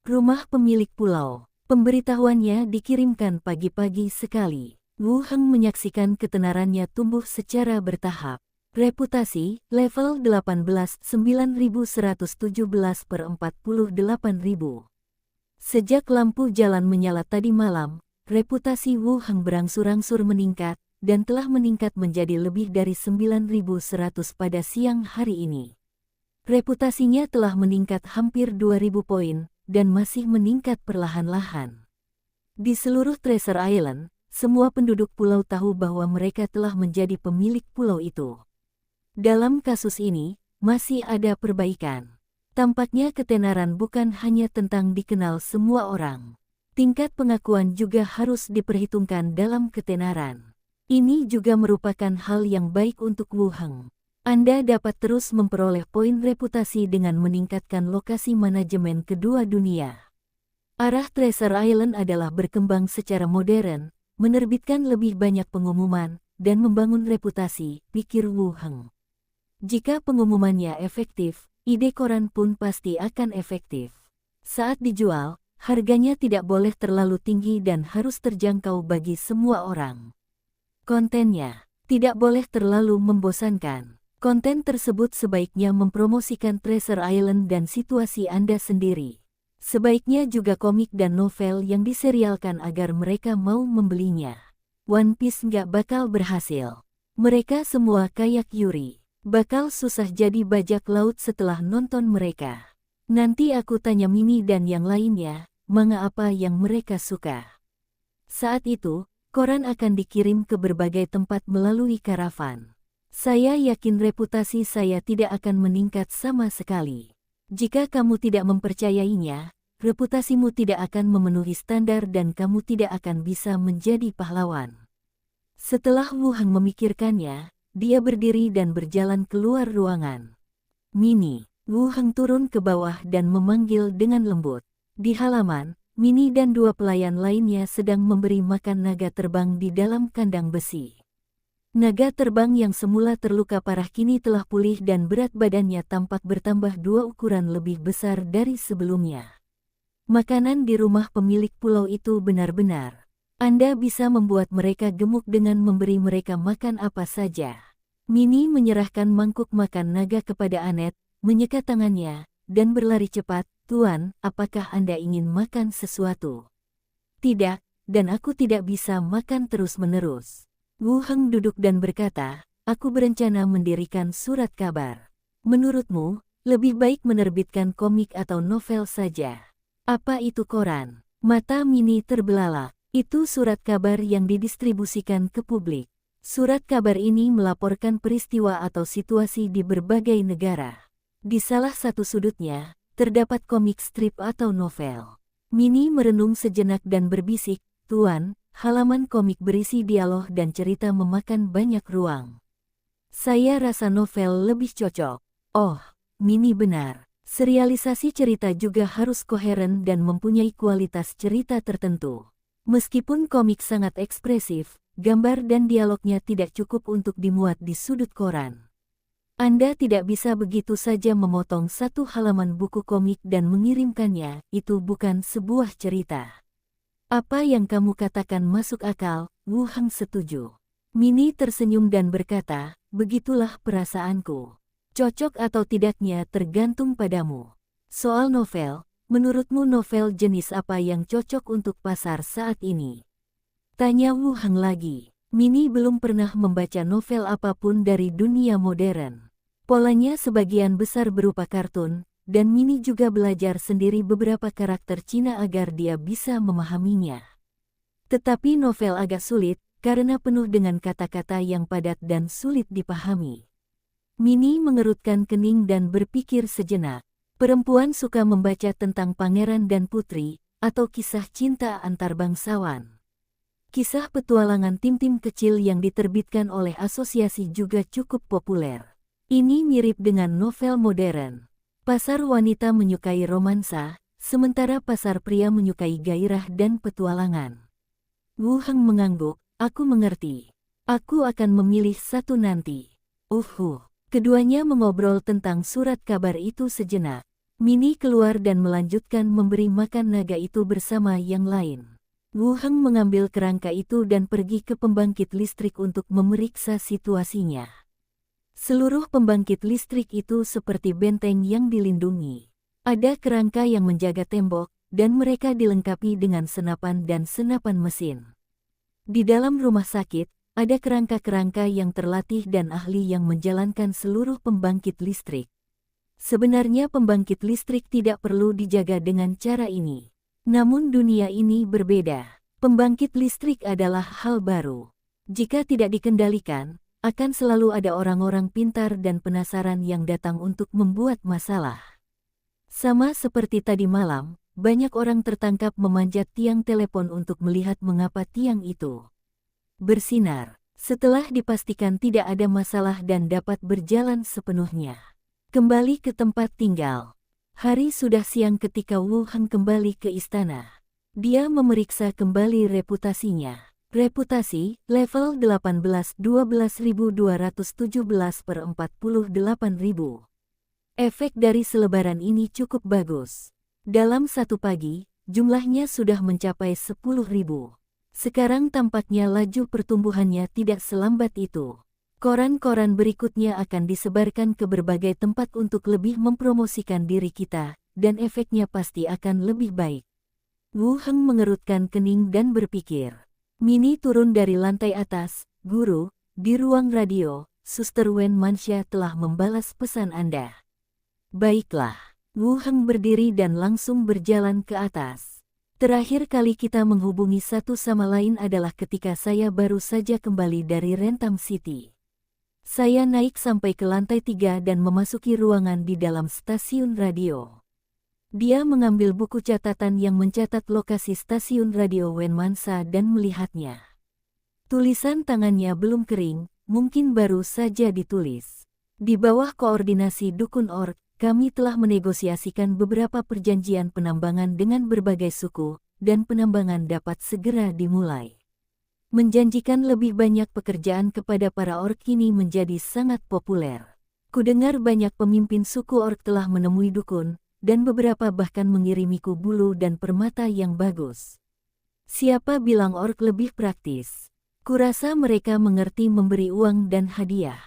Rumah pemilik pulau. Pemberitahuannya dikirimkan pagi-pagi sekali. Wu Heng menyaksikan ketenarannya tumbuh secara bertahap. Reputasi, level 18, 9117 per 48.000. Sejak lampu jalan menyala tadi malam, reputasi Wu Heng berangsur-angsur meningkat, dan telah meningkat menjadi lebih dari 9.100 pada siang hari ini. Reputasinya telah meningkat hampir 2.000 poin, dan masih meningkat perlahan-lahan. Di seluruh Treasure Island, semua penduduk pulau tahu bahwa mereka telah menjadi pemilik pulau itu. Dalam kasus ini, masih ada perbaikan. Tampaknya ketenaran bukan hanya tentang dikenal semua orang. Tingkat pengakuan juga harus diperhitungkan dalam ketenaran. Ini juga merupakan hal yang baik untuk Wu Heng. Anda dapat terus memperoleh poin reputasi dengan meningkatkan lokasi manajemen kedua dunia. Arah Treasure Island adalah berkembang secara modern, menerbitkan lebih banyak pengumuman, dan membangun reputasi, pikir Wu Heng. Jika pengumumannya efektif, ide koran pun pasti akan efektif. Saat dijual, harganya tidak boleh terlalu tinggi dan harus terjangkau bagi semua orang. Kontennya tidak boleh terlalu membosankan. Konten tersebut sebaiknya mempromosikan Treasure Island dan situasi Anda sendiri. Sebaiknya juga komik dan novel yang diserialkan agar mereka mau membelinya. One Piece nggak bakal berhasil. Mereka semua kayak Yuri. Bakal susah jadi bajak laut setelah nonton mereka. Nanti aku tanya Mini dan yang lainnya, manga apa yang mereka suka. Saat itu, koran akan dikirim ke berbagai tempat melalui karavan. Saya yakin reputasi saya tidak akan meningkat sama sekali. Jika kamu tidak mempercayainya, reputasimu tidak akan memenuhi standar dan kamu tidak akan bisa menjadi pahlawan. Setelah Wu Heng memikirkannya, dia berdiri dan berjalan keluar ruangan. Mini, Wu Heng turun ke bawah dan memanggil dengan lembut. Di halaman, Mini dan dua pelayan lainnya sedang memberi makan naga terbang di dalam kandang besi. Naga terbang yang semula terluka parah kini telah pulih dan berat badannya tampak bertambah 2 ukuran lebih besar dari sebelumnya. Makanan di rumah pemilik pulau itu benar-benar. Anda bisa membuat mereka gemuk dengan memberi mereka makan apa saja. Mini menyerahkan mangkuk makan naga kepada Anet, menyekat tangannya, dan berlari cepat. Tuan, apakah Anda ingin makan sesuatu? Tidak, dan aku tidak bisa makan terus-menerus. Wu Heng duduk dan berkata, aku berencana mendirikan surat kabar. Menurutmu, lebih baik menerbitkan komik atau novel saja. Apa itu koran? Mata Mini terbelalak. Itu surat kabar yang didistribusikan ke publik. Surat kabar ini melaporkan peristiwa atau situasi di berbagai negara. Di salah satu sudutnya, terdapat komik strip atau novel. Mini merenung sejenak dan berbisik, Tuan, halaman komik berisi dialog dan cerita memakan banyak ruang. Saya rasa novel lebih cocok. Oh, Mini benar. Serialisasi cerita juga harus koheren dan mempunyai kualitas cerita tertentu. Meskipun komik sangat ekspresif, gambar dan dialognya tidak cukup untuk dimuat di sudut koran. Anda tidak bisa begitu saja memotong satu halaman buku komik dan mengirimkannya, itu bukan sebuah cerita. Apa yang kamu katakan masuk akal, Wu Heng setuju. Mini tersenyum dan berkata, begitulah perasaanku. Cocok atau tidaknya tergantung padamu. Soal novel, menurutmu novel jenis apa yang cocok untuk pasar saat ini? Tanya Wu Heng lagi. Mini belum pernah membaca novel apapun dari dunia modern. Polanya sebagian besar berupa kartun, dan Mini juga belajar sendiri beberapa karakter Cina agar dia bisa memahaminya. Tetapi novel agak sulit, karena penuh dengan kata-kata yang padat dan sulit dipahami. Mini mengerutkan kening dan berpikir sejenak. Perempuan suka membaca tentang pangeran dan putri, atau kisah cinta antar bangsawan. Kisah petualangan tim-tim kecil yang diterbitkan oleh asosiasi juga cukup populer. Ini mirip dengan novel modern. Pasar wanita menyukai romansa, sementara pasar pria menyukai gairah dan petualangan. Wu Heng mengangguk, aku mengerti. Aku akan memilih satu nanti. Keduanya mengobrol tentang surat kabar itu sejenak. Minnie keluar dan melanjutkan memberi makan naga itu bersama yang lain. Wu Heng mengambil kerangka itu dan pergi ke pembangkit listrik untuk memeriksa situasinya. Seluruh pembangkit listrik itu seperti benteng yang dilindungi. Ada kerangka yang menjaga tembok, dan mereka dilengkapi dengan senapan dan senapan mesin. Di dalam rumah sakit, ada kerangka-kerangka yang terlatih dan ahli yang menjalankan seluruh pembangkit listrik. Sebenarnya pembangkit listrik tidak perlu dijaga dengan cara ini. Namun dunia ini berbeda. Pembangkit listrik adalah hal baru. Jika tidak dikendalikan, akan selalu ada orang-orang pintar dan penasaran yang datang untuk membuat masalah. Sama seperti tadi malam, banyak orang tertangkap memanjat tiang telepon untuk melihat mengapa tiang itu bersinar. Setelah dipastikan tidak ada masalah dan dapat berjalan sepenuhnya. Kembali ke tempat tinggal. Hari sudah siang ketika Wu Heng kembali ke istana. Dia memeriksa kembali reputasinya. Reputasi, level 18 12.217 per 48.000. Efek dari selebaran ini cukup bagus. Dalam satu pagi, jumlahnya sudah mencapai 10.000. Sekarang tampaknya laju pertumbuhannya tidak selambat itu. Koran-koran berikutnya akan disebarkan ke berbagai tempat untuk lebih mempromosikan diri kita, dan efeknya pasti akan lebih baik. Wu Heng mengerutkan kening dan berpikir. Minnie turun dari lantai atas, Guru, di ruang radio, Suster Wen Manxia telah membalas pesan Anda. Baiklah. Wu Heng berdiri dan langsung berjalan ke atas. Terakhir kali kita menghubungi satu sama lain adalah ketika saya baru saja kembali dari Rentam City. Saya naik sampai ke lantai 3 dan memasuki ruangan di dalam stasiun radio. Dia mengambil buku catatan yang mencatat lokasi stasiun radio Wen Mansa dan melihatnya. Tulisan tangannya belum kering, mungkin baru saja ditulis. Di bawah koordinasi Dukun Orc, kami telah menegosiasikan beberapa perjanjian penambangan dengan berbagai suku, dan penambangan dapat segera dimulai. Menjanjikan lebih banyak pekerjaan kepada para orc kini menjadi sangat populer. Kudengar banyak pemimpin suku orc telah menemui dukun, dan beberapa bahkan mengirimiku bulu dan permata yang bagus. Siapa bilang orc lebih praktis? Kurasa mereka mengerti memberi uang dan hadiah.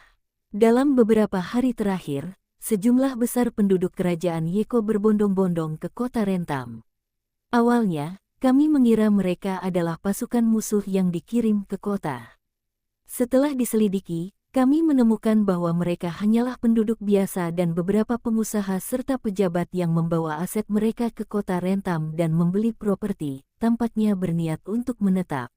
Dalam beberapa hari terakhir, sejumlah besar penduduk kerajaan Yeko berbondong-bondong ke kota Rentam. Awalnya, kami mengira mereka adalah pasukan musuh yang dikirim ke kota. Setelah diselidiki, kami menemukan bahwa mereka hanyalah penduduk biasa dan beberapa pengusaha serta pejabat yang membawa aset mereka ke kota Rentam dan membeli properti, tampaknya berniat untuk menetap.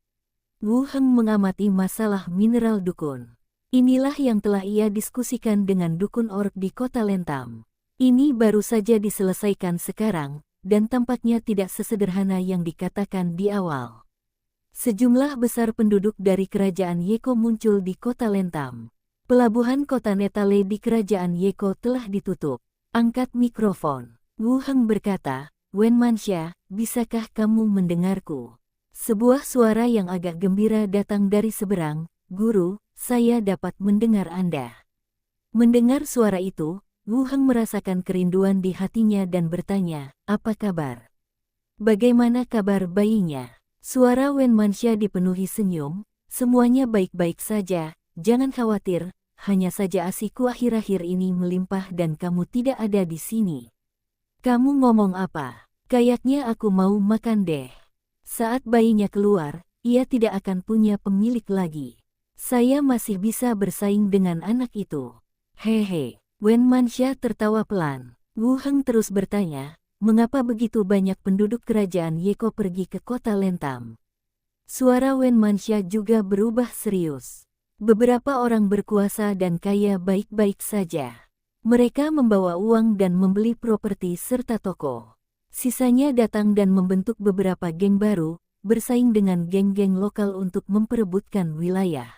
Wu Heng mengamati masalah mineral dukun. Inilah yang telah ia diskusikan dengan dukun orc di kota Rentam. Ini baru saja diselesaikan sekarang, dan tampaknya tidak sesederhana yang dikatakan di awal. Sejumlah besar penduduk dari kerajaan Yeko muncul di kota Rentam. Pelabuhan kota Netale di kerajaan Yeko telah ditutup. Angkat mikrofon. Wu Heng berkata, Wen Manxia, bisakah kamu mendengarku? Sebuah suara yang agak gembira datang dari seberang. Guru, saya dapat mendengar Anda. Mendengar suara itu, Wu Heng merasakan kerinduan di hatinya dan bertanya, apa kabar? Bagaimana kabar bayinya? Suara Wen Manxia dipenuhi senyum, semuanya baik-baik saja, jangan khawatir, hanya saja ASIku akhir-akhir ini melimpah dan kamu tidak ada di sini. Kamu ngomong apa? Kayaknya aku mau makan deh. Saat bayinya keluar, ia tidak akan punya pemilik lagi. Saya masih bisa bersaing dengan anak itu. Hehe. Wen Manxia tertawa pelan. Wu Heng terus bertanya, mengapa begitu banyak penduduk kerajaan Yeko pergi ke kota Rentam? Suara Wen Manxia juga berubah serius. Beberapa orang berkuasa dan kaya baik-baik saja. Mereka membawa uang dan membeli properti serta toko. Sisanya datang dan membentuk beberapa geng baru, bersaing dengan geng-geng lokal untuk memperebutkan wilayah.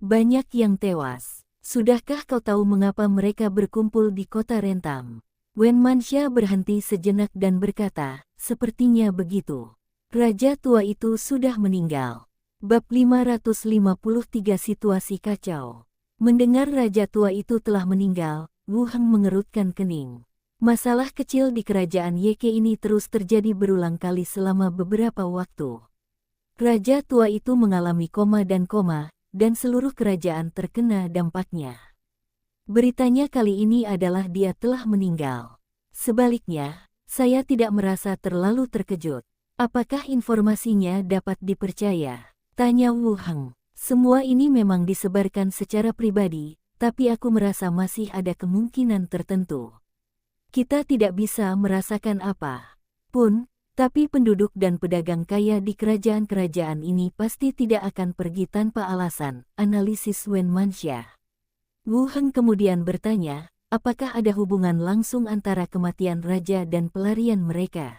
Banyak yang tewas. Sudahkah kau tahu mengapa mereka berkumpul di kota Rentam? Wen Manxia berhenti sejenak dan berkata, sepertinya begitu. Raja tua itu sudah meninggal. Bab 553 Situasi Kacau. Mendengar raja tua itu telah meninggal, Wu Heng mengerutkan kening. Masalah kecil di kerajaan Yeke ini terus terjadi berulang kali selama beberapa waktu. Raja tua itu mengalami koma, dan seluruh kerajaan terkena dampaknya. Beritanya kali ini adalah dia telah meninggal. Sebaliknya, saya tidak merasa terlalu terkejut. Apakah informasinya dapat dipercaya? Tanya Wu Heng. Semua ini memang disebarkan secara pribadi, tapi aku merasa masih ada kemungkinan tertentu. Kita tidak bisa merasakan apa pun, tapi penduduk dan pedagang kaya di kerajaan-kerajaan ini pasti tidak akan pergi tanpa alasan, analisis Wen Manxia. Wu Heng kemudian bertanya, apakah ada hubungan langsung antara kematian raja dan pelarian mereka?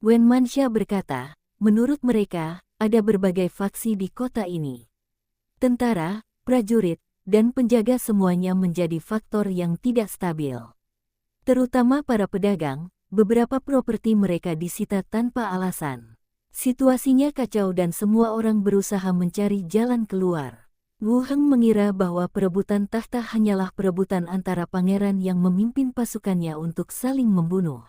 Wen Manxia berkata, menurut mereka, ada berbagai faksi di kota ini. Tentara, prajurit, dan penjaga semuanya menjadi faktor yang tidak stabil. Terutama para pedagang. Beberapa properti mereka disita tanpa alasan. Situasinya kacau dan semua orang berusaha mencari jalan keluar. Wu Heng mengira bahwa perebutan tahta hanyalah perebutan antara pangeran yang memimpin pasukannya untuk saling membunuh.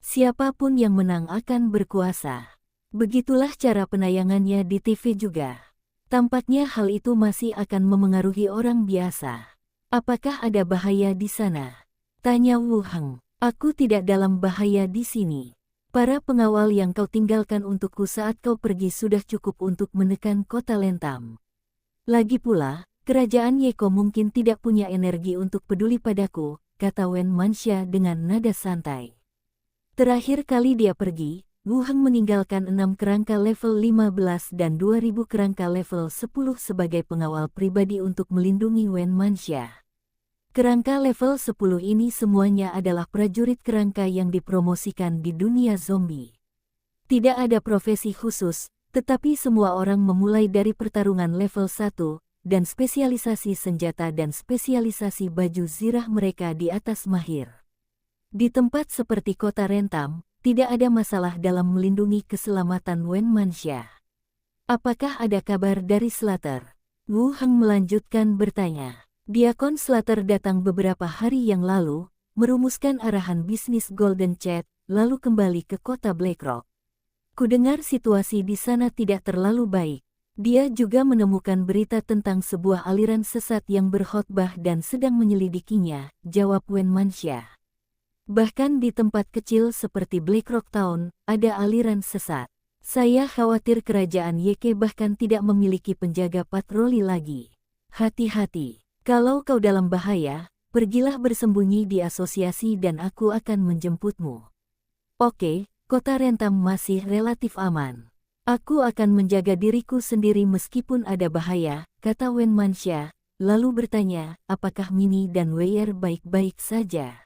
Siapapun yang menang akan berkuasa. Begitulah cara penayangannya di TV juga. Tampaknya hal itu masih akan memengaruhi orang biasa. Apakah ada bahaya di sana? Tanya Wu Heng. Aku tidak dalam bahaya di sini. Para pengawal yang kau tinggalkan untukku saat kau pergi sudah cukup untuk menekan kota Lentam. Lagi pula, kerajaan Yeko mungkin tidak punya energi untuk peduli padaku, kata Wen Manxia dengan nada santai. Terakhir kali dia pergi, Wu Heng meninggalkan 6 kerangka level 15 dan 2000 kerangka level 10 sebagai pengawal pribadi untuk melindungi Wen Manxia. Kerangka level 10 ini semuanya adalah prajurit kerangka yang dipromosikan di dunia zombie. Tidak ada profesi khusus, tetapi semua orang memulai dari pertarungan level 1, dan spesialisasi senjata dan spesialisasi baju zirah mereka di atas mahir. Di tempat seperti kota Rentam, tidak ada masalah dalam melindungi keselamatan Wen Manxia. Apakah ada kabar dari Slater? Wu Heng melanjutkan bertanya. Diakon Slater datang beberapa hari yang lalu, merumuskan arahan bisnis Golden Chat, lalu kembali ke kota Blackrock. Kudengar situasi di sana tidak terlalu baik. Dia juga menemukan berita tentang sebuah aliran sesat yang berkhotbah dan sedang menyelidikinya, jawab Wen Manxia. Bahkan di tempat kecil seperti Blackrock Town, ada aliran sesat. Saya khawatir kerajaan Yeke bahkan tidak memiliki penjaga patroli lagi. Hati-hati. Kalau kau dalam bahaya, pergilah bersembunyi di asosiasi dan aku akan menjemputmu. Oke, kota Rentam masih relatif aman. Aku akan menjaga diriku sendiri meskipun ada bahaya, kata Wen Manxia, lalu bertanya, apakah Mini dan Weir baik-baik saja?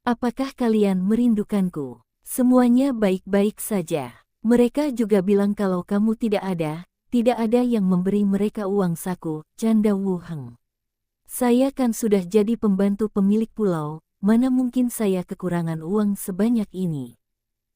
Apakah kalian merindukanku? Semuanya baik-baik saja. Mereka juga bilang kalau kamu tidak ada yang memberi mereka uang saku, canda Wu Heng. Saya kan sudah jadi pembantu pemilik pulau, mana mungkin saya kekurangan uang sebanyak ini.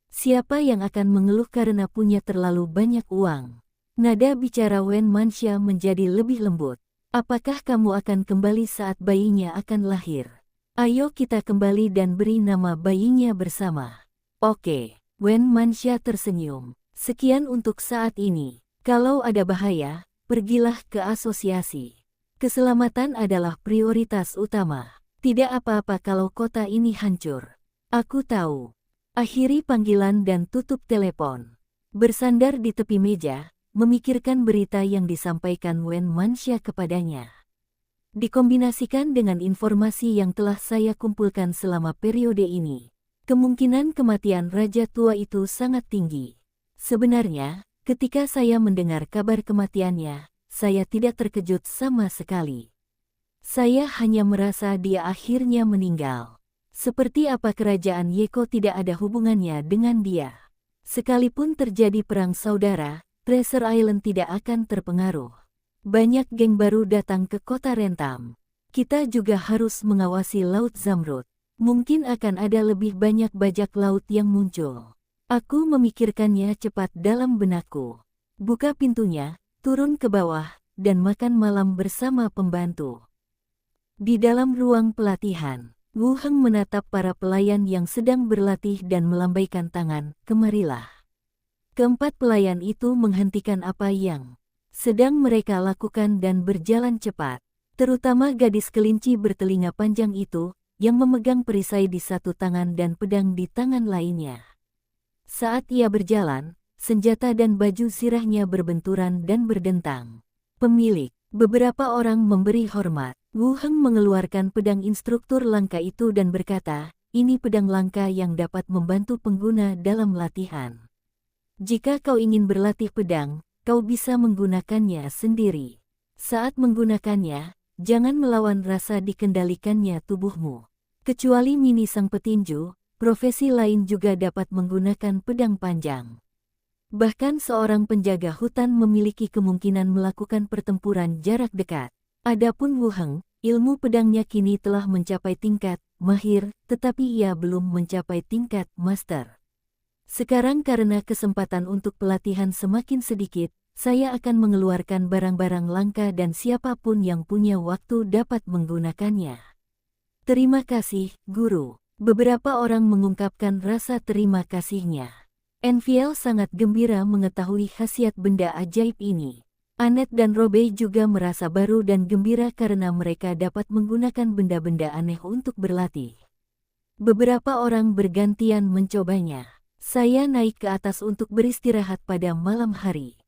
Siapa yang akan mengeluh karena punya terlalu banyak uang? Nada bicara Wen Manxia menjadi lebih lembut. Apakah kamu akan kembali saat bayinya akan lahir? Ayo kita kembali dan beri nama bayinya bersama. Oke, Wen Manxia tersenyum. Sekian untuk saat ini. Kalau ada bahaya, pergilah ke asosiasi. Keselamatan adalah prioritas utama. Tidak apa-apa kalau kota ini hancur. Aku tahu. Akhiri panggilan dan tutup telepon. Bersandar di tepi meja, memikirkan berita yang disampaikan Wen Manxia kepadanya. Dikombinasikan dengan informasi yang telah saya kumpulkan selama periode ini, kemungkinan kematian raja tua itu sangat tinggi. Sebenarnya, ketika saya mendengar kabar kematiannya, saya tidak terkejut sama sekali. Saya hanya merasa dia akhirnya meninggal. Seperti apa kerajaan Yeko tidak ada hubungannya dengan dia. Sekalipun terjadi perang saudara, Treasure Island tidak akan terpengaruh. Banyak geng baru datang ke kota Rentam. Kita juga harus mengawasi Laut Zamrud. Mungkin akan ada lebih banyak bajak laut yang muncul. Aku memikirkannya cepat dalam benakku. Buka pintunya, turun ke bawah, dan makan malam bersama pembantu. Di dalam ruang pelatihan, Wu Heng menatap para pelayan yang sedang berlatih dan melambaikan tangan, "Kemarilah." Keempat pelayan itu menghentikan apa yang sedang mereka lakukan dan berjalan cepat. Terutama gadis kelinci bertelinga panjang itu, yang memegang perisai di satu tangan dan pedang di tangan lainnya. Saat ia berjalan, senjata dan baju sirahnya berbenturan dan berdentang. Pemilik, beberapa orang memberi hormat. Wu Heng mengeluarkan pedang instruktur langka itu dan berkata, "Ini pedang langka yang dapat membantu pengguna dalam latihan. Jika kau ingin berlatih pedang, kau bisa menggunakannya sendiri. Saat menggunakannya, jangan melawan rasa dikendalikannya tubuhmu. Kecuali Mini sang petinju, profesi lain juga dapat menggunakan pedang panjang. Bahkan seorang penjaga hutan memiliki kemungkinan melakukan pertempuran jarak dekat. Adapun Wu Heng, ilmu pedangnya kini telah mencapai tingkat mahir, tetapi ia belum mencapai tingkat master. Sekarang karena kesempatan untuk pelatihan semakin sedikit, saya akan mengeluarkan barang-barang langka dan siapapun yang punya waktu dapat menggunakannya." "Terima kasih, Guru." Beberapa orang mengungkapkan rasa terima kasihnya. Enfiel sangat gembira mengetahui khasiat benda ajaib ini. Annette dan Robbie juga merasa baru dan gembira karena mereka dapat menggunakan benda-benda aneh untuk berlatih. Beberapa orang bergantian mencobanya. Saya naik ke atas untuk beristirahat pada malam hari.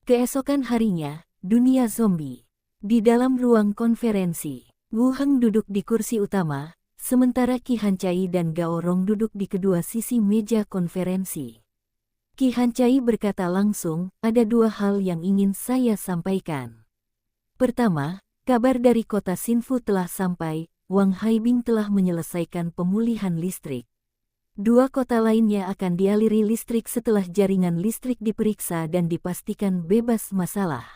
Keesokan harinya, dunia zombie. Di dalam ruang konferensi, Wu Heng duduk di kursi utama, sementara Qi Hancai dan Gao Rong duduk di kedua sisi meja konferensi. Qi Hancai berkata langsung, "Ada dua hal yang ingin saya sampaikan. Pertama, kabar dari kota Xinfu telah sampai, Wang Haibing telah menyelesaikan pemulihan listrik. Dua kota lainnya akan dialiri listrik setelah jaringan listrik diperiksa dan dipastikan bebas masalah.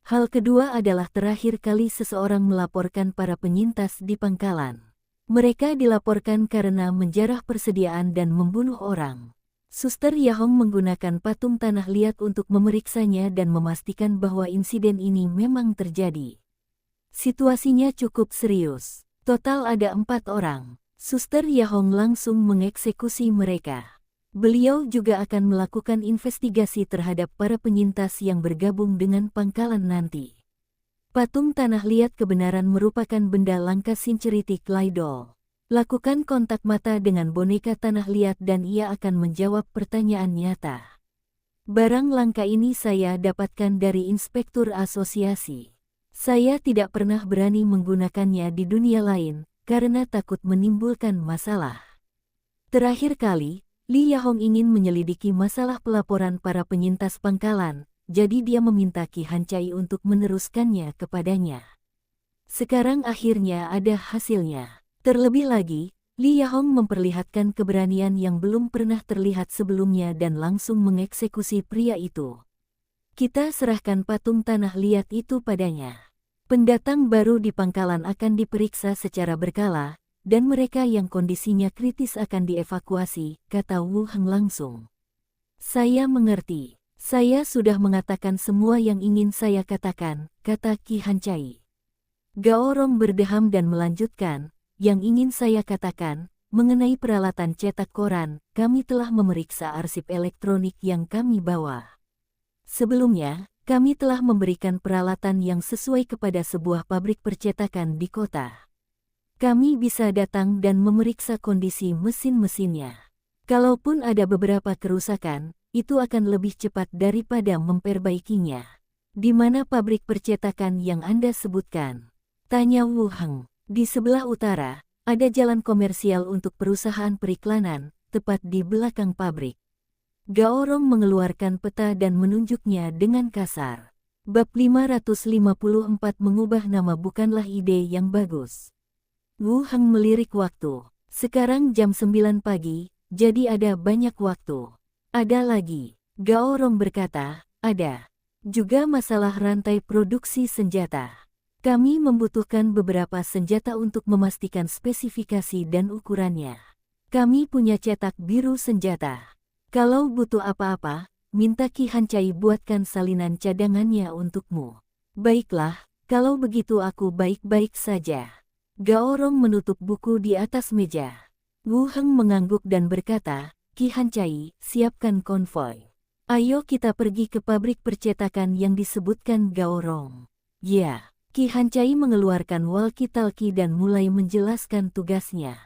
Hal kedua adalah terakhir kali seseorang melaporkan para penyintas di pangkalan. Mereka dilaporkan karena menjarah persediaan dan membunuh orang. Suster Yahong menggunakan patung tanah liat untuk memeriksanya dan memastikan bahwa insiden ini memang terjadi. Situasinya cukup serius. Total ada 4 orang. Suster Yahong langsung mengeksekusi mereka. Beliau juga akan melakukan investigasi terhadap para penyintas yang bergabung dengan pangkalan nanti. Patung tanah liat kebenaran merupakan benda langka Sincerity Claydol. Lakukan kontak mata dengan boneka tanah liat dan ia akan menjawab pertanyaan nyata. Barang langka ini saya dapatkan dari inspektur asosiasi. Saya tidak pernah berani menggunakannya di dunia lain, karena takut menimbulkan masalah. Terakhir kali, Li Yahong ingin menyelidiki masalah pelaporan para penyintas pangkalan, jadi dia meminta Qi Hancai untuk meneruskannya kepadanya. Sekarang akhirnya ada hasilnya. Terlebih lagi, Li Yahong memperlihatkan keberanian yang belum pernah terlihat sebelumnya dan langsung mengeksekusi pria itu. Kita serahkan patung tanah liat itu padanya. Pendatang baru di pangkalan akan diperiksa secara berkala, dan mereka yang kondisinya kritis akan dievakuasi, kata Wu Heng langsung. Saya mengerti. Saya sudah mengatakan semua yang ingin saya katakan, kata Qi Hancai. Gao Rong berdeham dan melanjutkan, yang ingin saya katakan, mengenai peralatan cetak koran, kami telah memeriksa arsip elektronik yang kami bawa. Sebelumnya, kami telah memberikan peralatan yang sesuai kepada sebuah pabrik percetakan di kota. Kami bisa datang dan memeriksa kondisi mesin-mesinnya. Kalaupun ada beberapa kerusakan, itu akan lebih cepat daripada memperbaikinya. Di mana pabrik percetakan yang Anda sebutkan? Tanya Wu Heng. Di sebelah utara, ada jalan komersial untuk perusahaan periklanan, tepat di belakang pabrik. Gao Rong mengeluarkan peta dan menunjuknya dengan kasar. Bab 554 mengubah nama bukanlah ide yang bagus. Wu Heng melirik waktu. Sekarang jam 9 pagi, jadi ada banyak waktu. Ada lagi. Gao Rong berkata, ada. Juga masalah rantai produksi senjata. Kami membutuhkan beberapa senjata untuk memastikan spesifikasi dan ukurannya. Kami punya cetak biru senjata. Kalau butuh apa-apa, minta Qi Hancai buatkan salinan cadangannya untukmu. Baiklah, kalau begitu aku baik-baik saja. Gao Rong menutup buku di atas meja. Wu Heng mengangguk dan berkata, Qi Hancai, siapkan konvoi. Ayo kita pergi ke pabrik percetakan yang disebutkan Gao Rong. Ya, Qi Hancai mengeluarkan walkie-talkie dan mulai menjelaskan tugasnya.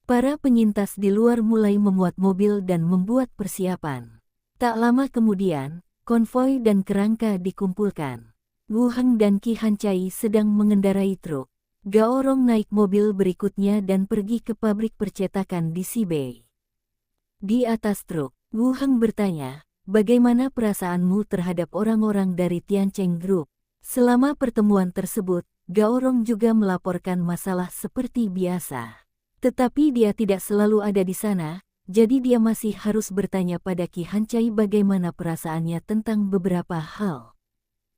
Para penyintas di luar mulai memuat mobil dan membuat persiapan. Tak lama kemudian, konvoi dan kerangka dikumpulkan. Wu Heng dan Qi Hancai sedang mengendarai truk. Gao Rong naik mobil berikutnya dan pergi ke pabrik percetakan di Sibei. Di atas truk, Wu Heng bertanya, bagaimana perasaanmu terhadap orang-orang dari Tiancheng Group? Selama pertemuan tersebut, Gao Rong juga melaporkan masalah seperti biasa. Tetapi dia tidak selalu ada di sana, jadi dia masih harus bertanya pada Qi Hancai bagaimana perasaannya tentang beberapa hal.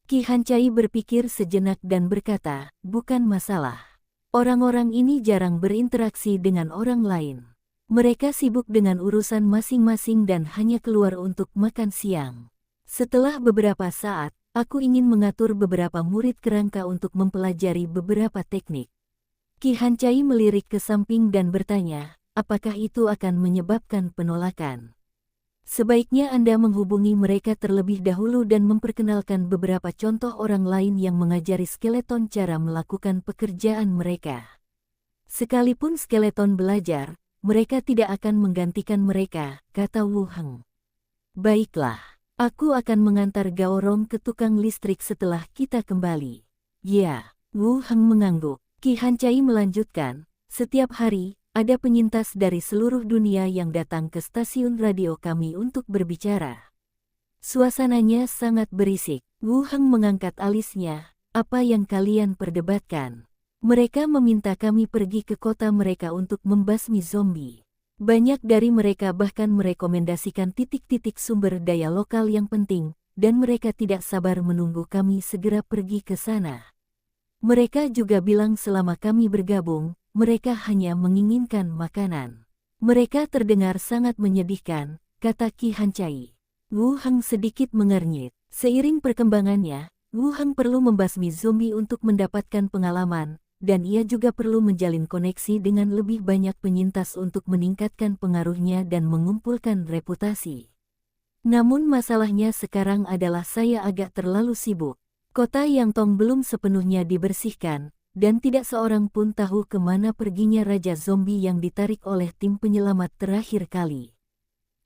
Qi Hancai berpikir sejenak dan berkata, bukan masalah. Orang-orang ini jarang berinteraksi dengan orang lain. Mereka sibuk dengan urusan masing-masing dan hanya keluar untuk makan siang. Setelah beberapa saat, aku ingin mengatur beberapa murid kerangka untuk mempelajari beberapa teknik. Qi Hancai melirik ke samping dan bertanya, apakah itu akan menyebabkan penolakan? Sebaiknya Anda menghubungi mereka terlebih dahulu dan memperkenalkan beberapa contoh orang lain yang mengajari skeleton cara melakukan pekerjaan mereka. Sekalipun skeleton belajar, mereka tidak akan menggantikan mereka, kata Wu Heng. Baiklah, aku akan mengantar Gao Rong ke tukang listrik setelah kita kembali. Ya, Wu Heng mengangguk. Qi Hancai melanjutkan, setiap hari, ada penyintas dari seluruh dunia yang datang ke stasiun radio kami untuk berbicara. Suasananya sangat berisik. Wu Heng mengangkat alisnya, apa yang kalian perdebatkan? Mereka meminta kami pergi ke kota mereka untuk membasmi zombie. Banyak dari mereka bahkan merekomendasikan titik-titik sumber daya lokal yang penting, dan mereka tidak sabar menunggu kami segera pergi ke sana. Mereka juga bilang selama kami bergabung, mereka hanya menginginkan makanan. Mereka terdengar sangat menyedihkan, kata Qi Hancai. Wu Heng sedikit mengernyit. Seiring perkembangannya, Wu Heng perlu membasmi zombie untuk mendapatkan pengalaman, dan ia juga perlu menjalin koneksi dengan lebih banyak penyintas untuk meningkatkan pengaruhnya dan mengumpulkan reputasi. Namun masalahnya sekarang adalah saya agak terlalu sibuk. Kota Yangtong belum sepenuhnya dibersihkan, dan tidak seorang pun tahu kemana perginya Raja Zombie yang ditarik oleh tim penyelamat terakhir kali.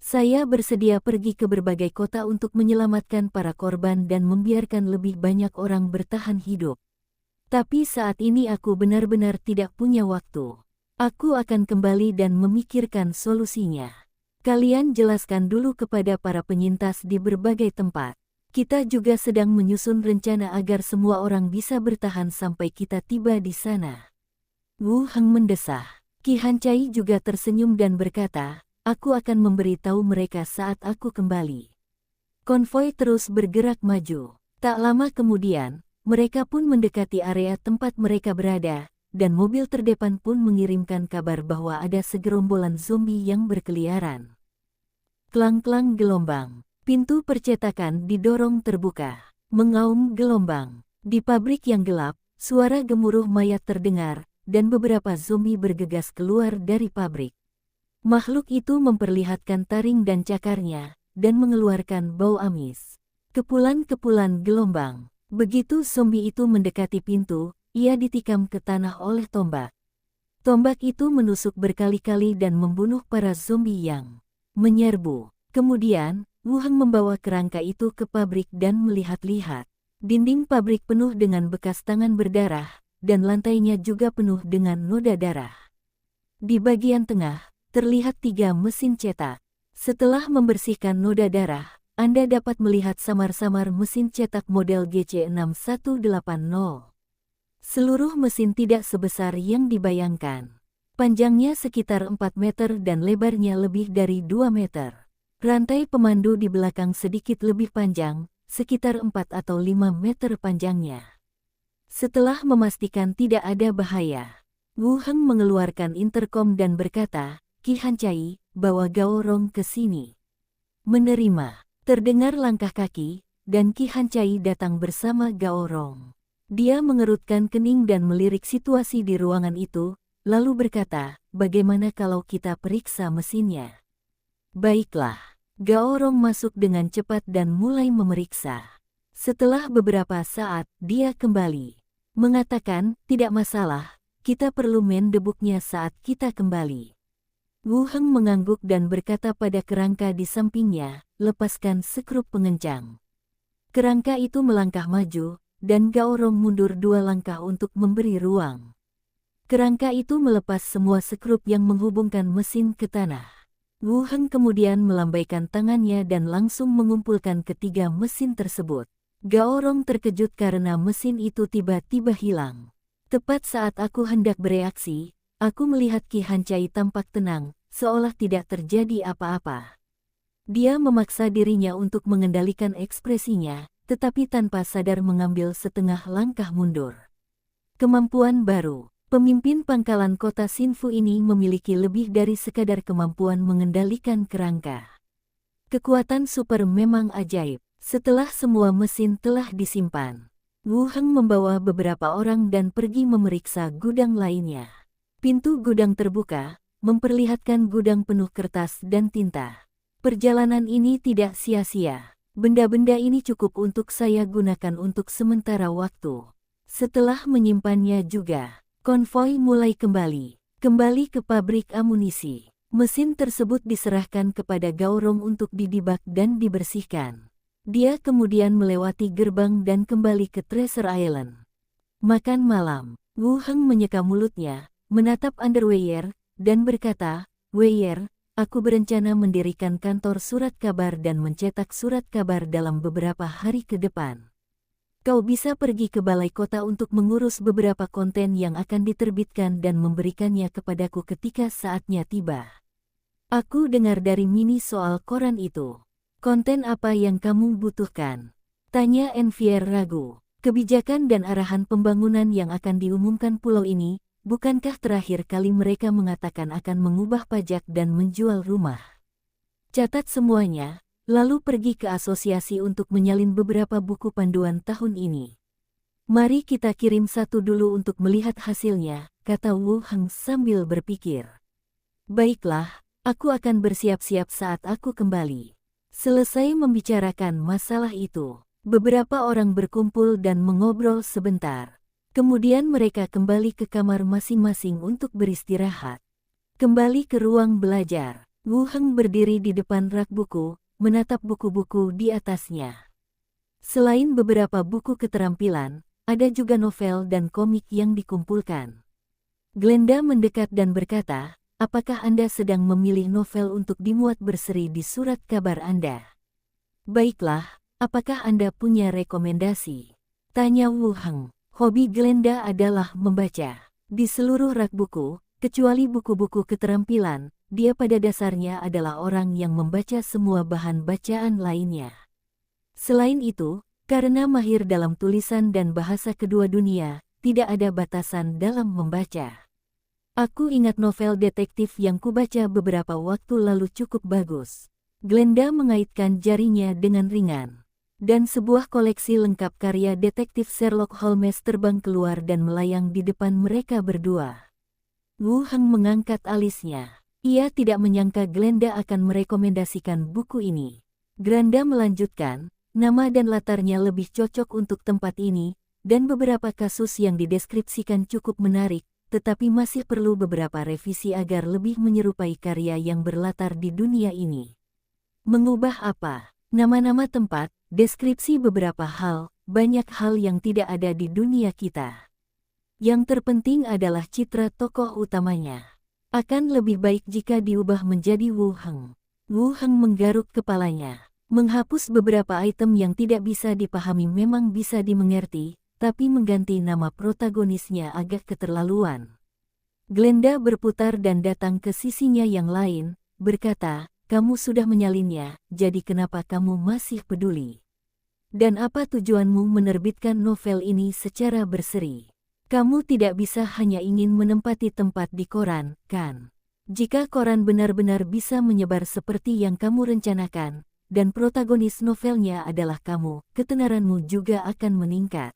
Saya bersedia pergi ke berbagai kota untuk menyelamatkan para korban dan membiarkan lebih banyak orang bertahan hidup. Tapi saat ini aku benar-benar tidak punya waktu. Aku akan kembali dan memikirkan solusinya. Kalian jelaskan dulu kepada para penyintas di berbagai tempat. Kita juga sedang menyusun rencana agar semua orang bisa bertahan sampai kita tiba di sana. Wu Heng mendesah. Qi Hancai juga tersenyum dan berkata, aku akan memberitahu mereka saat aku kembali. Konvoi terus bergerak maju. Tak lama kemudian, mereka pun mendekati area tempat mereka berada, dan mobil terdepan pun mengirimkan kabar bahwa ada segerombolan zombie yang berkeliaran. Klang-klang gelombang. Pintu percetakan didorong terbuka. Mengaum gelombang. Di pabrik yang gelap, suara gemuruh mayat terdengar, dan beberapa zombie bergegas keluar dari pabrik. Makhluk itu memperlihatkan taring dan cakarnya, dan mengeluarkan bau amis. Kepulan-kepulan gelombang. Begitu zombie itu mendekati pintu, ia ditikam ke tanah oleh tombak. Tombak itu menusuk berkali-kali dan membunuh para zombie yang menyerbu. Kemudian, Wu Heng membawa kerangka itu ke pabrik dan melihat-lihat. Dinding pabrik penuh dengan bekas tangan berdarah, dan lantainya juga penuh dengan noda darah. Di bagian tengah, terlihat 3 mesin cetak. Setelah membersihkan noda darah, Anda dapat melihat samar-samar mesin cetak model GC6180. Seluruh mesin tidak sebesar yang dibayangkan. Panjangnya sekitar 4 meter dan lebarnya lebih dari 2 meter. Rantai pemandu di belakang sedikit lebih panjang, sekitar 4 atau 5 meter panjangnya. Setelah memastikan tidak ada bahaya, Wu Heng mengeluarkan interkom dan berkata, "Qi Hancai, bawa Gaorong ke sini." Menerima. Terdengar langkah kaki, dan Qi Hancai datang bersama Gaorong. Dia mengerutkan kening dan melirik situasi di ruangan itu, lalu berkata, "Bagaimana kalau kita periksa mesinnya?" "Baiklah." Gaorong masuk dengan cepat dan mulai memeriksa. Setelah beberapa saat, dia kembali. Mengatakan, "Tidak masalah, kita perlu mendebuknya saat kita kembali." Wu Heng mengangguk dan berkata pada kerangka di sampingnya, "Lepaskan skrup pengencang." Kerangka itu melangkah maju, dan Gaorong mundur 2 langkah untuk memberi ruang. Kerangka itu melepas semua skrup yang menghubungkan mesin ke tanah. Wu Heng kemudian melambaikan tangannya dan langsung mengumpulkan ketiga mesin tersebut. Gaorong terkejut karena mesin itu tiba-tiba hilang. Tepat saat aku hendak bereaksi, aku melihat Qi Hancai tampak tenang, seolah tidak terjadi apa-apa. Dia memaksa dirinya untuk mengendalikan ekspresinya, tetapi tanpa sadar mengambil setengah langkah mundur. Kemampuan baru. Pemimpin pangkalan kota Xinfu ini memiliki lebih dari sekadar kemampuan mengendalikan kerangka. Kekuatan super memang ajaib. Setelah semua mesin telah disimpan, Wu Heng membawa beberapa orang dan pergi memeriksa gudang lainnya. Pintu gudang terbuka, memperlihatkan gudang penuh kertas dan tinta. Perjalanan ini tidak sia-sia. Benda-benda ini cukup untuk saya gunakan untuk sementara waktu. Setelah menyimpannya juga, konvoi mulai kembali ke pabrik amunisi. Mesin tersebut diserahkan kepada Gaorong untuk didibak dan dibersihkan. Dia kemudian melewati gerbang dan kembali ke Treasure Island. Makan malam. Wu Heng menyeka mulutnya, menatap Underweyer, dan berkata, "Weyer, aku berencana mendirikan kantor surat kabar dan mencetak surat kabar dalam beberapa hari ke depan. Kau bisa pergi ke balai kota untuk mengurus beberapa konten yang akan diterbitkan dan memberikannya kepadaku ketika saatnya tiba." "Aku dengar dari Mini soal koran itu. Konten apa yang kamu butuhkan?" tanya Envier ragu. "Kebijakan dan arahan pembangunan yang akan diumumkan pulau ini, bukankah terakhir kali mereka mengatakan akan mengubah pajak dan menjual rumah? Catat semuanya, lalu pergi ke asosiasi untuk menyalin beberapa buku panduan tahun ini. Mari kita kirim satu dulu untuk melihat hasilnya," kata Wu Heng sambil berpikir. "Baiklah, aku akan bersiap-siap saat aku kembali." Selesai membicarakan masalah itu, beberapa orang berkumpul dan mengobrol sebentar. Kemudian mereka kembali ke kamar masing-masing untuk beristirahat. Kembali ke ruang belajar, Wu Heng berdiri di depan rak buku, menatap buku-buku di atasnya. Selain beberapa buku keterampilan, ada juga novel dan komik yang dikumpulkan. Glenda mendekat dan berkata, "Apakah Anda sedang memilih novel untuk dimuat berseri di surat kabar Anda?" "Baiklah, apakah Anda punya rekomendasi?" tanya Wu Heng. Hobi Glenda adalah membaca. Di seluruh rak buku, kecuali buku-buku keterampilan, dia pada dasarnya adalah orang yang membaca semua bahan bacaan lainnya. Selain itu, karena mahir dalam tulisan dan bahasa kedua dunia, tidak ada batasan dalam membaca. "Aku ingat novel detektif yang kubaca beberapa waktu lalu cukup bagus." Glenda mengaitkan jarinya dengan ringan. Dan sebuah koleksi lengkap karya detektif Sherlock Holmes terbang keluar dan melayang di depan mereka berdua. Wu Heng mengangkat alisnya. Ia tidak menyangka Glenda akan merekomendasikan buku ini. Glenda melanjutkan, "Nama dan latarnya lebih cocok untuk tempat ini, dan beberapa kasus yang dideskripsikan cukup menarik, tetapi masih perlu beberapa revisi agar lebih menyerupai karya yang berlatar di dunia ini." "Mengubah apa?" "Nama-nama tempat, deskripsi beberapa hal, banyak hal yang tidak ada di dunia kita. Yang terpenting adalah citra tokoh utamanya. Akan lebih baik jika diubah menjadi Wu Heng." Wu Heng menggaruk kepalanya. Menghapus beberapa item yang tidak bisa dipahami memang bisa dimengerti, tapi mengganti nama protagonisnya agak keterlaluan. Glenda berputar dan datang ke sisinya yang lain, berkata, kamu sudah menyalinnya, jadi kenapa kamu masih peduli? Dan apa tujuanmu menerbitkan novel ini secara berseri? Kamu tidak bisa hanya ingin menempati tempat di koran, kan? Jika koran benar-benar bisa menyebar seperti yang kamu rencanakan, dan protagonis novelnya adalah kamu, ketenaranmu juga akan meningkat.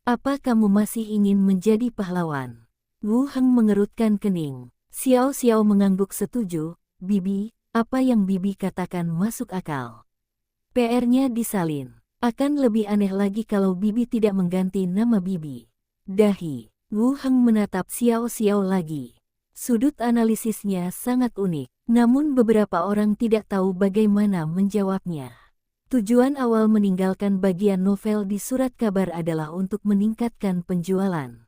Apa kamu masih ingin menjadi pahlawan? Wu Heng mengerutkan kening. Xiao Xiao mengangguk setuju. Bibi, apa yang Bibi katakan masuk akal. PR-nya disalin. Akan lebih aneh lagi kalau Bibi tidak mengganti nama Bibi. Dahi. Wu Heng menatap Xiao Xiao lagi. Sudut analisisnya sangat unik, namun beberapa orang tidak tahu bagaimana menjawabnya. Tujuan awal meninggalkan bagian novel di surat kabar adalah untuk meningkatkan penjualan.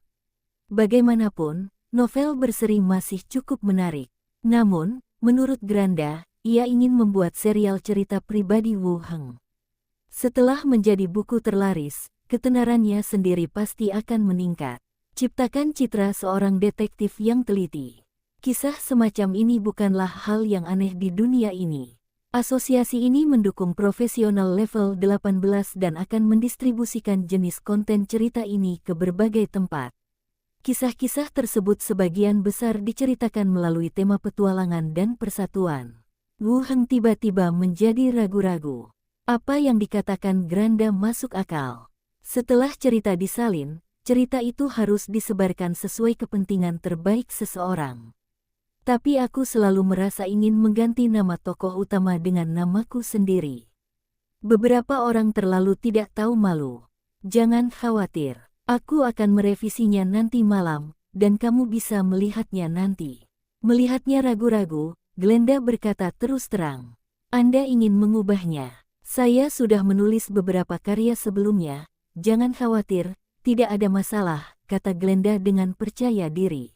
Bagaimanapun, novel berseri masih cukup menarik. Namun, menurut Granda, ia ingin membuat serial cerita pribadi Wu Heng. Setelah menjadi buku terlaris, ketenarannya sendiri pasti akan meningkat. Ciptakan citra seorang detektif yang teliti. Kisah semacam ini bukanlah hal yang aneh di dunia ini. Asosiasi ini mendukung profesional level 18 dan akan mendistribusikan jenis konten cerita ini ke berbagai tempat. Kisah-kisah tersebut sebagian besar diceritakan melalui tema petualangan dan persatuan. Wu Heng tiba-tiba menjadi ragu-ragu. Apa yang dikatakan Granda masuk akal. Setelah cerita disalin, cerita itu harus disebarkan sesuai kepentingan terbaik seseorang. Tapi aku selalu merasa ingin mengganti nama tokoh utama dengan namaku sendiri. Beberapa orang terlalu tidak tahu malu. Jangan khawatir, aku akan merevisinya nanti malam, dan kamu bisa melihatnya nanti. Melihatnya ragu-ragu, Glenda berkata terus terang. Anda ingin mengubahnya. Saya sudah menulis beberapa karya sebelumnya, jangan khawatir. Tidak ada masalah, kata Glenda dengan percaya diri.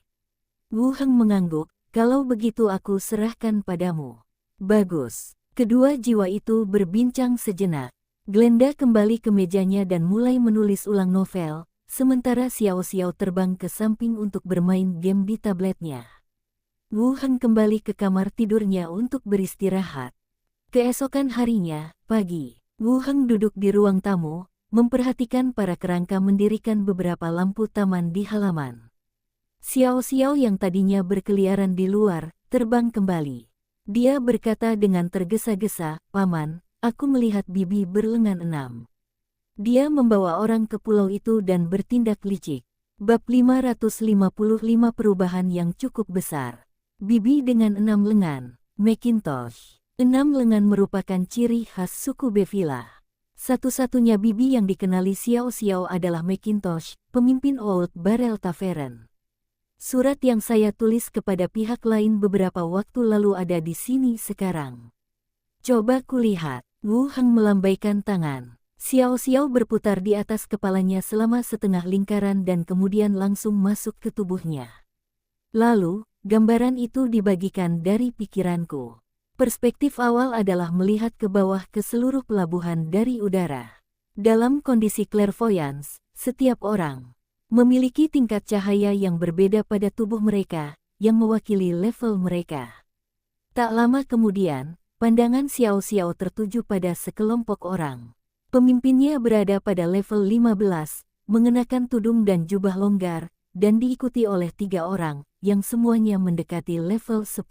Wu Heng mengangguk, kalau begitu aku serahkan padamu. Bagus. Kedua jiwa itu berbincang sejenak. Glenda kembali ke mejanya dan mulai menulis ulang novel, sementara Xiao Xiao terbang ke samping untuk bermain game di tabletnya. Wu Heng kembali ke kamar tidurnya untuk beristirahat. Keesokan harinya, pagi, Wu Heng duduk di ruang tamu, memperhatikan para kerangka mendirikan beberapa lampu taman di halaman. Xiao Xiao yang tadinya berkeliaran di luar, terbang kembali. Dia berkata dengan tergesa-gesa, Paman, aku melihat Bibi berlengan 6. Dia membawa orang ke pulau itu dan bertindak licik. Bab 555 perubahan yang cukup besar. Bibi dengan 6 lengan, Macintosh. 6 lengan merupakan ciri khas suku Bevila. Satu-satunya bibi yang dikenali Xiao Xiao adalah Macintosh, pemimpin Old Barrel Tavern. Surat yang saya tulis kepada pihak lain beberapa waktu lalu ada di sini sekarang. Coba kulihat. Wu Heng melambaikan tangan. Xiao Xiao berputar di atas kepalanya selama setengah lingkaran dan kemudian langsung masuk ke tubuhnya. Lalu, gambaran itu dibagikan dari pikiranku. Perspektif awal adalah melihat ke bawah ke seluruh pelabuhan dari udara. Dalam kondisi clairvoyance, setiap orang memiliki tingkat cahaya yang berbeda pada tubuh mereka, yang mewakili level mereka. Tak lama kemudian, pandangan Xiao Xiao tertuju pada sekelompok orang. Pemimpinnya berada pada level 15, mengenakan tudung dan jubah longgar, dan diikuti oleh 3 orang, yang semuanya mendekati level 10.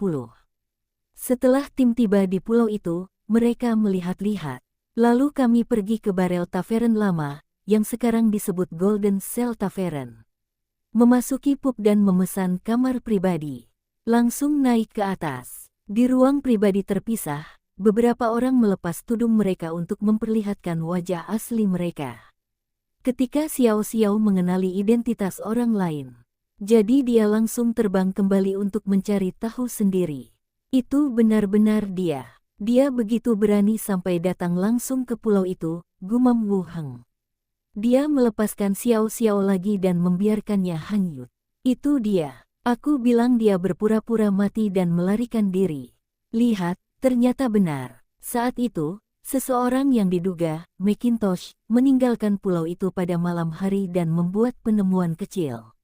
Setelah tim tiba di pulau itu, mereka melihat-lihat. Lalu kami pergi ke Barrel Tavern lama, yang sekarang disebut Golden Cell Tavern. Memasuki pub dan memesan kamar pribadi. Langsung naik ke atas. Di ruang pribadi terpisah, beberapa orang melepas tudung mereka untuk memperlihatkan wajah asli mereka. Ketika Xiao Xiao mengenali identitas orang lain, jadi dia langsung terbang kembali untuk mencari tahu sendiri. Itu benar-benar dia. Dia begitu berani sampai datang langsung ke pulau itu, gumam Wu Heng. Dia melepaskan Xiao Xiao lagi dan membiarkannya hanyut. Itu dia. Aku bilang dia berpura-pura mati dan melarikan diri. Lihat, ternyata benar. Saat itu, seseorang yang diduga Macintosh meninggalkan pulau itu pada malam hari dan membuat penemuan kecil.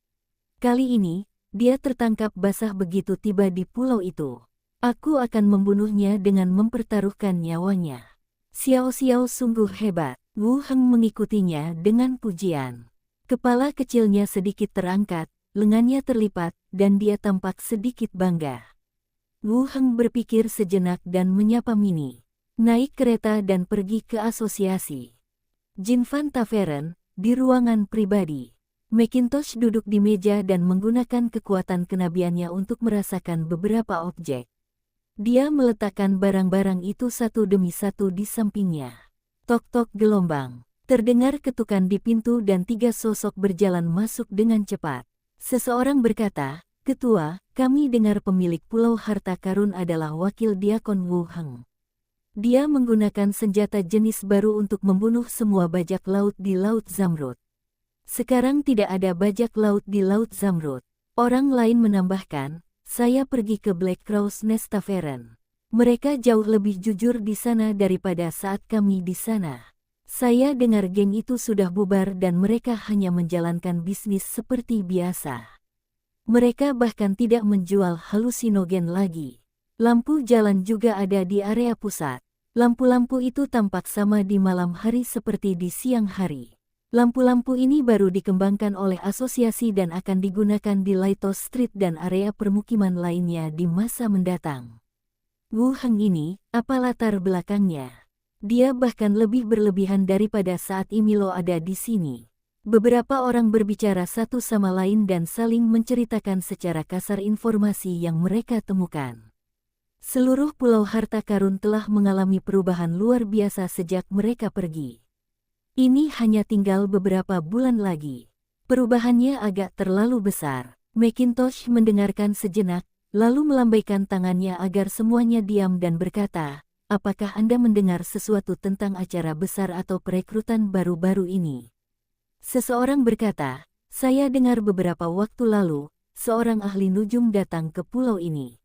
Kali ini, dia tertangkap basah begitu tiba di pulau itu. Aku akan membunuhnya dengan mempertaruhkan nyawanya. Xiao Xiao sungguh hebat. Wu Heng mengikutinya dengan pujian. Kepala kecilnya sedikit terangkat, lengannya terlipat, dan dia tampak sedikit bangga. Wu Heng berpikir sejenak dan menyapa Mini. Naik kereta dan pergi ke asosiasi Jinfan Tavern, di ruangan pribadi. Macintosh duduk di meja dan menggunakan kekuatan kenabiannya untuk merasakan beberapa objek. Dia meletakkan barang-barang itu satu demi satu di sampingnya. Tok-tok gelombang. Terdengar ketukan di pintu dan 3 sosok berjalan masuk dengan cepat. Seseorang berkata, "Ketua, kami dengar pemilik Pulau Harta Karun adalah wakil Diakon Wu Heng. Dia menggunakan senjata jenis baru untuk membunuh semua bajak laut di Laut Zamrud. Sekarang tidak ada bajak laut di Laut Zamrud." Orang lain menambahkan, "Saya pergi ke Black Crow's Nest Tavern. Mereka jauh lebih jujur di sana daripada saat kami di sana. Saya dengar geng itu sudah bubar dan mereka hanya menjalankan bisnis seperti biasa. Mereka bahkan tidak menjual halusinogen lagi. Lampu jalan juga ada di area pusat. Lampu-lampu itu tampak sama di malam hari seperti di siang hari. Lampu-lampu ini baru dikembangkan oleh asosiasi dan akan digunakan di Lighthouse Street dan area permukiman lainnya di masa mendatang." Wu Heng ini, apa latar belakangnya? Dia bahkan lebih berlebihan daripada saat Imilo ada di sini. Beberapa orang berbicara satu sama lain dan saling menceritakan secara kasar informasi yang mereka temukan. Seluruh Pulau Harta Karun telah mengalami perubahan luar biasa sejak mereka pergi. Ini hanya tinggal beberapa bulan lagi. Perubahannya agak terlalu besar. Macintosh mendengarkan sejenak, lalu melambaikan tangannya agar semuanya diam dan berkata, "Apakah Anda mendengar sesuatu tentang acara besar atau perekrutan baru-baru ini?" Seseorang berkata, "Saya dengar beberapa waktu lalu, seorang ahli nujum datang ke pulau ini.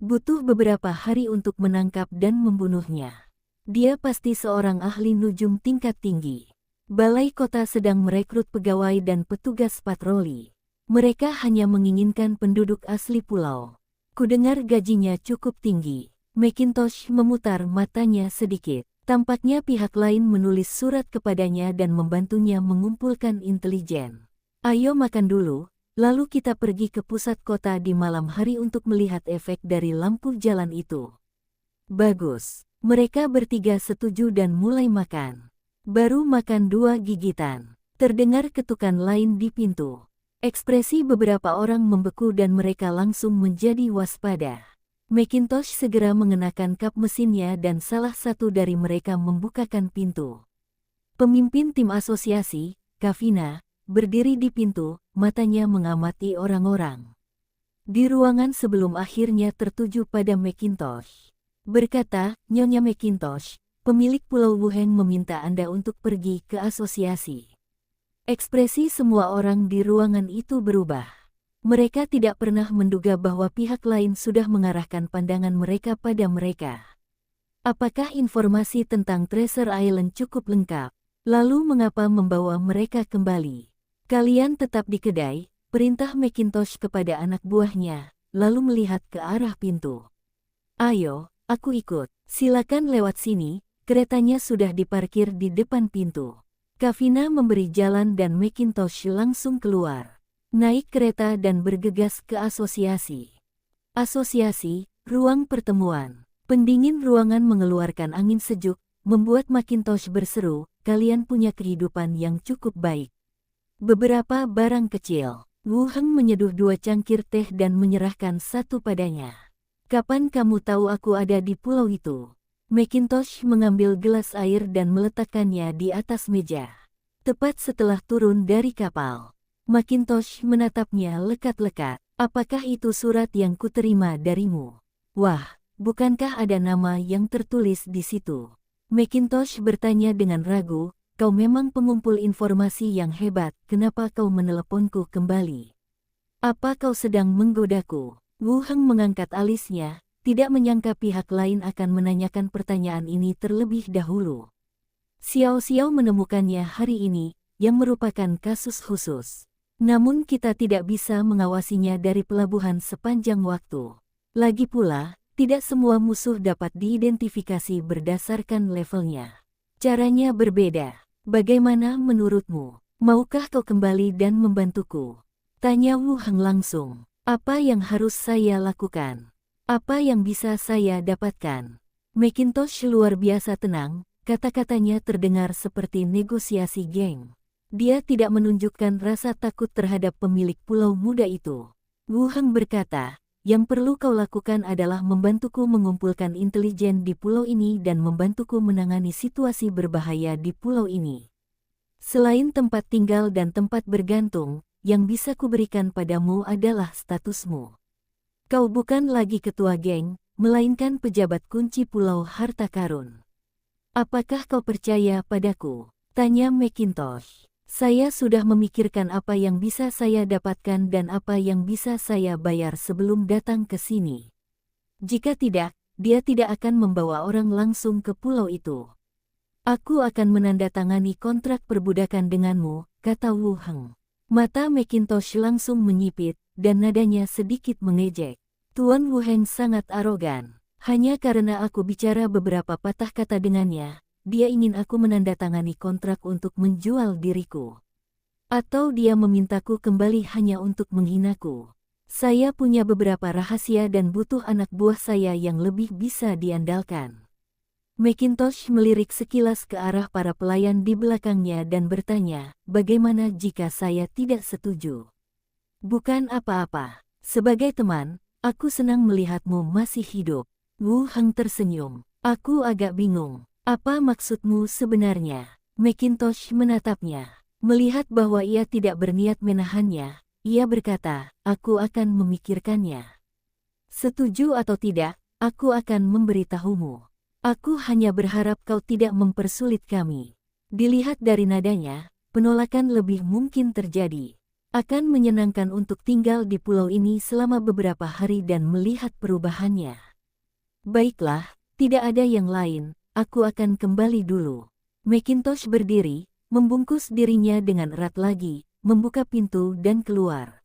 Butuh beberapa hari untuk menangkap dan membunuhnya. Dia pasti seorang ahli nujum tingkat tinggi. Balai kota sedang merekrut pegawai dan petugas patroli. Mereka hanya menginginkan penduduk asli pulau. Kudengar gajinya cukup tinggi." Macintosh memutar matanya sedikit. Tampaknya pihak lain menulis surat kepadanya dan membantunya mengumpulkan intelijen. "Ayo makan dulu, lalu kita pergi ke pusat kota di malam hari untuk melihat efek dari lampu jalan itu." "Bagus." Mereka bertiga setuju dan mulai makan. Baru makan 2 gigitan, terdengar ketukan lain di pintu. Ekspresi beberapa orang membeku dan mereka langsung menjadi waspada. Macintosh segera mengenakan kap mesinnya dan salah satu dari mereka membukakan pintu. Pemimpin tim asosiasi, Kavina, berdiri di pintu, matanya mengamati orang-orang. Di ruangan sebelum akhirnya tertuju pada Macintosh. Berkata, "Nyonya Macintosh, pemilik Pulau Wu Heng meminta Anda untuk pergi ke asosiasi." Ekspresi semua orang di ruangan itu berubah. Mereka tidak pernah menduga bahwa pihak lain sudah mengarahkan pandangan mereka pada mereka. Apakah informasi tentang Treasure Island cukup lengkap? Lalu mengapa membawa mereka kembali? "Kalian tetap di kedai," perintah Macintosh kepada anak buahnya, lalu melihat ke arah pintu. "Ayo, aku ikut. Silakan lewat sini." Keretanya sudah diparkir di depan pintu. Kavina memberi jalan dan Macintosh langsung keluar. Naik kereta dan bergegas ke asosiasi. Asosiasi, ruang pertemuan. Pendingin ruangan mengeluarkan angin sejuk, membuat Macintosh berseru, "Kalian punya kehidupan yang cukup baik." Beberapa barang kecil. Wu Heng menyeduh 2 cangkir teh dan menyerahkan satu padanya. "Kapan kamu tahu aku ada di pulau itu?" Macintosh mengambil gelas air dan meletakkannya di atas meja. Tepat setelah turun dari kapal. Macintosh menatapnya lekat-lekat. "Apakah itu surat yang kuterima darimu?" "Wah, bukankah ada nama yang tertulis di situ?" Macintosh bertanya dengan ragu, "Kau memang pengumpul informasi yang hebat, kenapa kau meneleponku kembali? Apa kau sedang menggodaku?" Wu Heng mengangkat alisnya, tidak menyangka pihak lain akan menanyakan pertanyaan ini terlebih dahulu. Xiao Xiao menemukannya hari ini, yang merupakan kasus khusus. Namun kita tidak bisa mengawasinya dari pelabuhan sepanjang waktu. Lagi pula, Tidak semua musuh dapat diidentifikasi berdasarkan levelnya. Caranya berbeda. Bagaimana menurutmu? Maukah kau kembali dan membantuku? Tanya Wu Heng langsung. Apa yang harus saya lakukan? Apa yang bisa saya dapatkan? Macintosh luar biasa tenang, kata-katanya terdengar seperti negosiasi geng. Dia tidak menunjukkan rasa takut terhadap pemilik pulau muda itu. Wu Heng berkata, yang perlu kau lakukan adalah membantuku mengumpulkan intelijen di pulau ini dan membantuku menangani situasi berbahaya di pulau ini. Selain tempat tinggal dan tempat bergantung, yang bisa kuberikan padamu adalah statusmu. Kau bukan lagi ketua geng, melainkan pejabat kunci Pulau Harta Karun. Apakah kau percaya padaku? Tanya Macintosh. Saya sudah memikirkan apa yang bisa saya dapatkan dan apa yang bisa saya bayar sebelum datang ke sini. Jika tidak, dia tidak akan membawa orang langsung ke pulau itu. Aku akan menandatangani kontrak perbudakan denganmu, kata Wu Heng. Mata Macintosh langsung menyipit, dan nadanya sedikit mengejek. Tuan Wu Heng sangat arogan. Hanya karena aku bicara beberapa patah kata dengannya, dia ingin aku menandatangani kontrak untuk menjual diriku. Atau dia memintaku kembali hanya untuk menghinaku. Saya punya beberapa rahasia dan butuh anak buah saya yang lebih bisa diandalkan. Macintosh melirik sekilas ke arah para pelayan di belakangnya dan bertanya, bagaimana jika saya tidak setuju? Bukan apa-apa. Sebagai teman, aku senang melihatmu masih hidup. Wu Heng tersenyum. Aku agak bingung. Apa maksudmu sebenarnya? Macintosh menatapnya. Melihat bahwa ia tidak berniat menahannya, ia berkata, aku akan memikirkannya. Setuju atau tidak, aku akan memberitahumu. Aku hanya berharap kau tidak mempersulit kami. Dilihat dari nadanya, penolakan lebih mungkin terjadi. Akan menyenangkan untuk tinggal di pulau ini selama beberapa hari dan melihat perubahannya. Baiklah, tidak ada yang lain, aku akan kembali dulu. Macintosh berdiri, membungkus dirinya dengan erat lagi, membuka pintu dan keluar.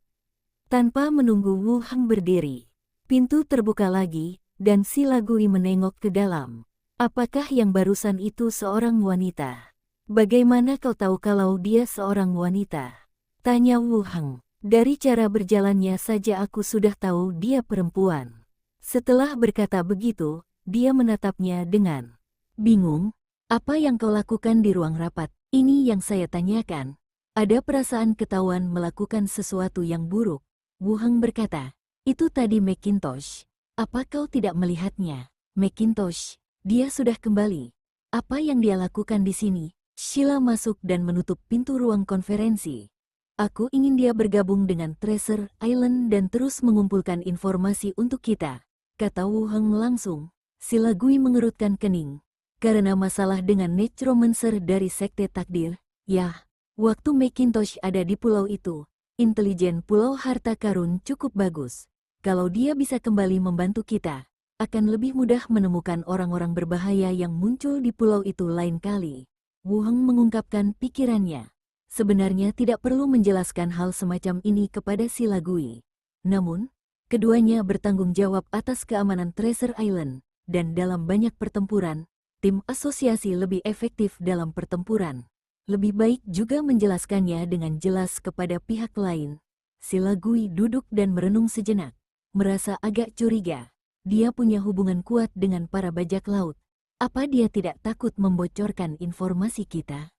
Tanpa menunggu Wu Heng berdiri, pintu terbuka lagi, dan si Lagui menengok ke dalam. Apakah yang barusan itu seorang wanita? Bagaimana kau tahu kalau dia seorang wanita? Tanya Wu Heng. Dari cara berjalannya saja aku sudah tahu dia perempuan. Setelah berkata begitu, dia menatapnya dengan bingung. Apa yang kau lakukan di ruang rapat? Ini yang saya tanyakan. Ada perasaan ketahuan melakukan sesuatu yang buruk. Wu Heng berkata, itu tadi Macintosh. Apa kau tidak melihatnya? Macintosh. Dia sudah kembali. Apa yang dia lakukan di sini? Sheila masuk dan menutup pintu ruang konferensi. Aku ingin dia bergabung dengan Treasure Island dan terus mengumpulkan informasi untuk kita, kata Wu Heng langsung. Si Lagui mengerutkan kening. Karena masalah dengan Necromancer dari Sekte Takdir, ya, waktu Macintosh ada di pulau itu, intelijen Pulau Harta Karun cukup bagus. Kalau dia bisa kembali membantu kita, akan lebih mudah menemukan orang-orang berbahaya yang muncul di pulau itu lain kali. Wu Heng mengungkapkan pikirannya. Sebenarnya tidak perlu menjelaskan hal semacam ini kepada si Lagui. Namun, keduanya bertanggung jawab atas keamanan Treasure Island, dan dalam banyak pertempuran, tim asosiasi lebih efektif dalam pertempuran. Lebih baik juga menjelaskannya dengan jelas kepada pihak lain. Si Lagui duduk dan merenung sejenak, merasa agak curiga. Dia punya hubungan kuat dengan para bajak laut. Apa dia tidak takut membocorkan informasi kita?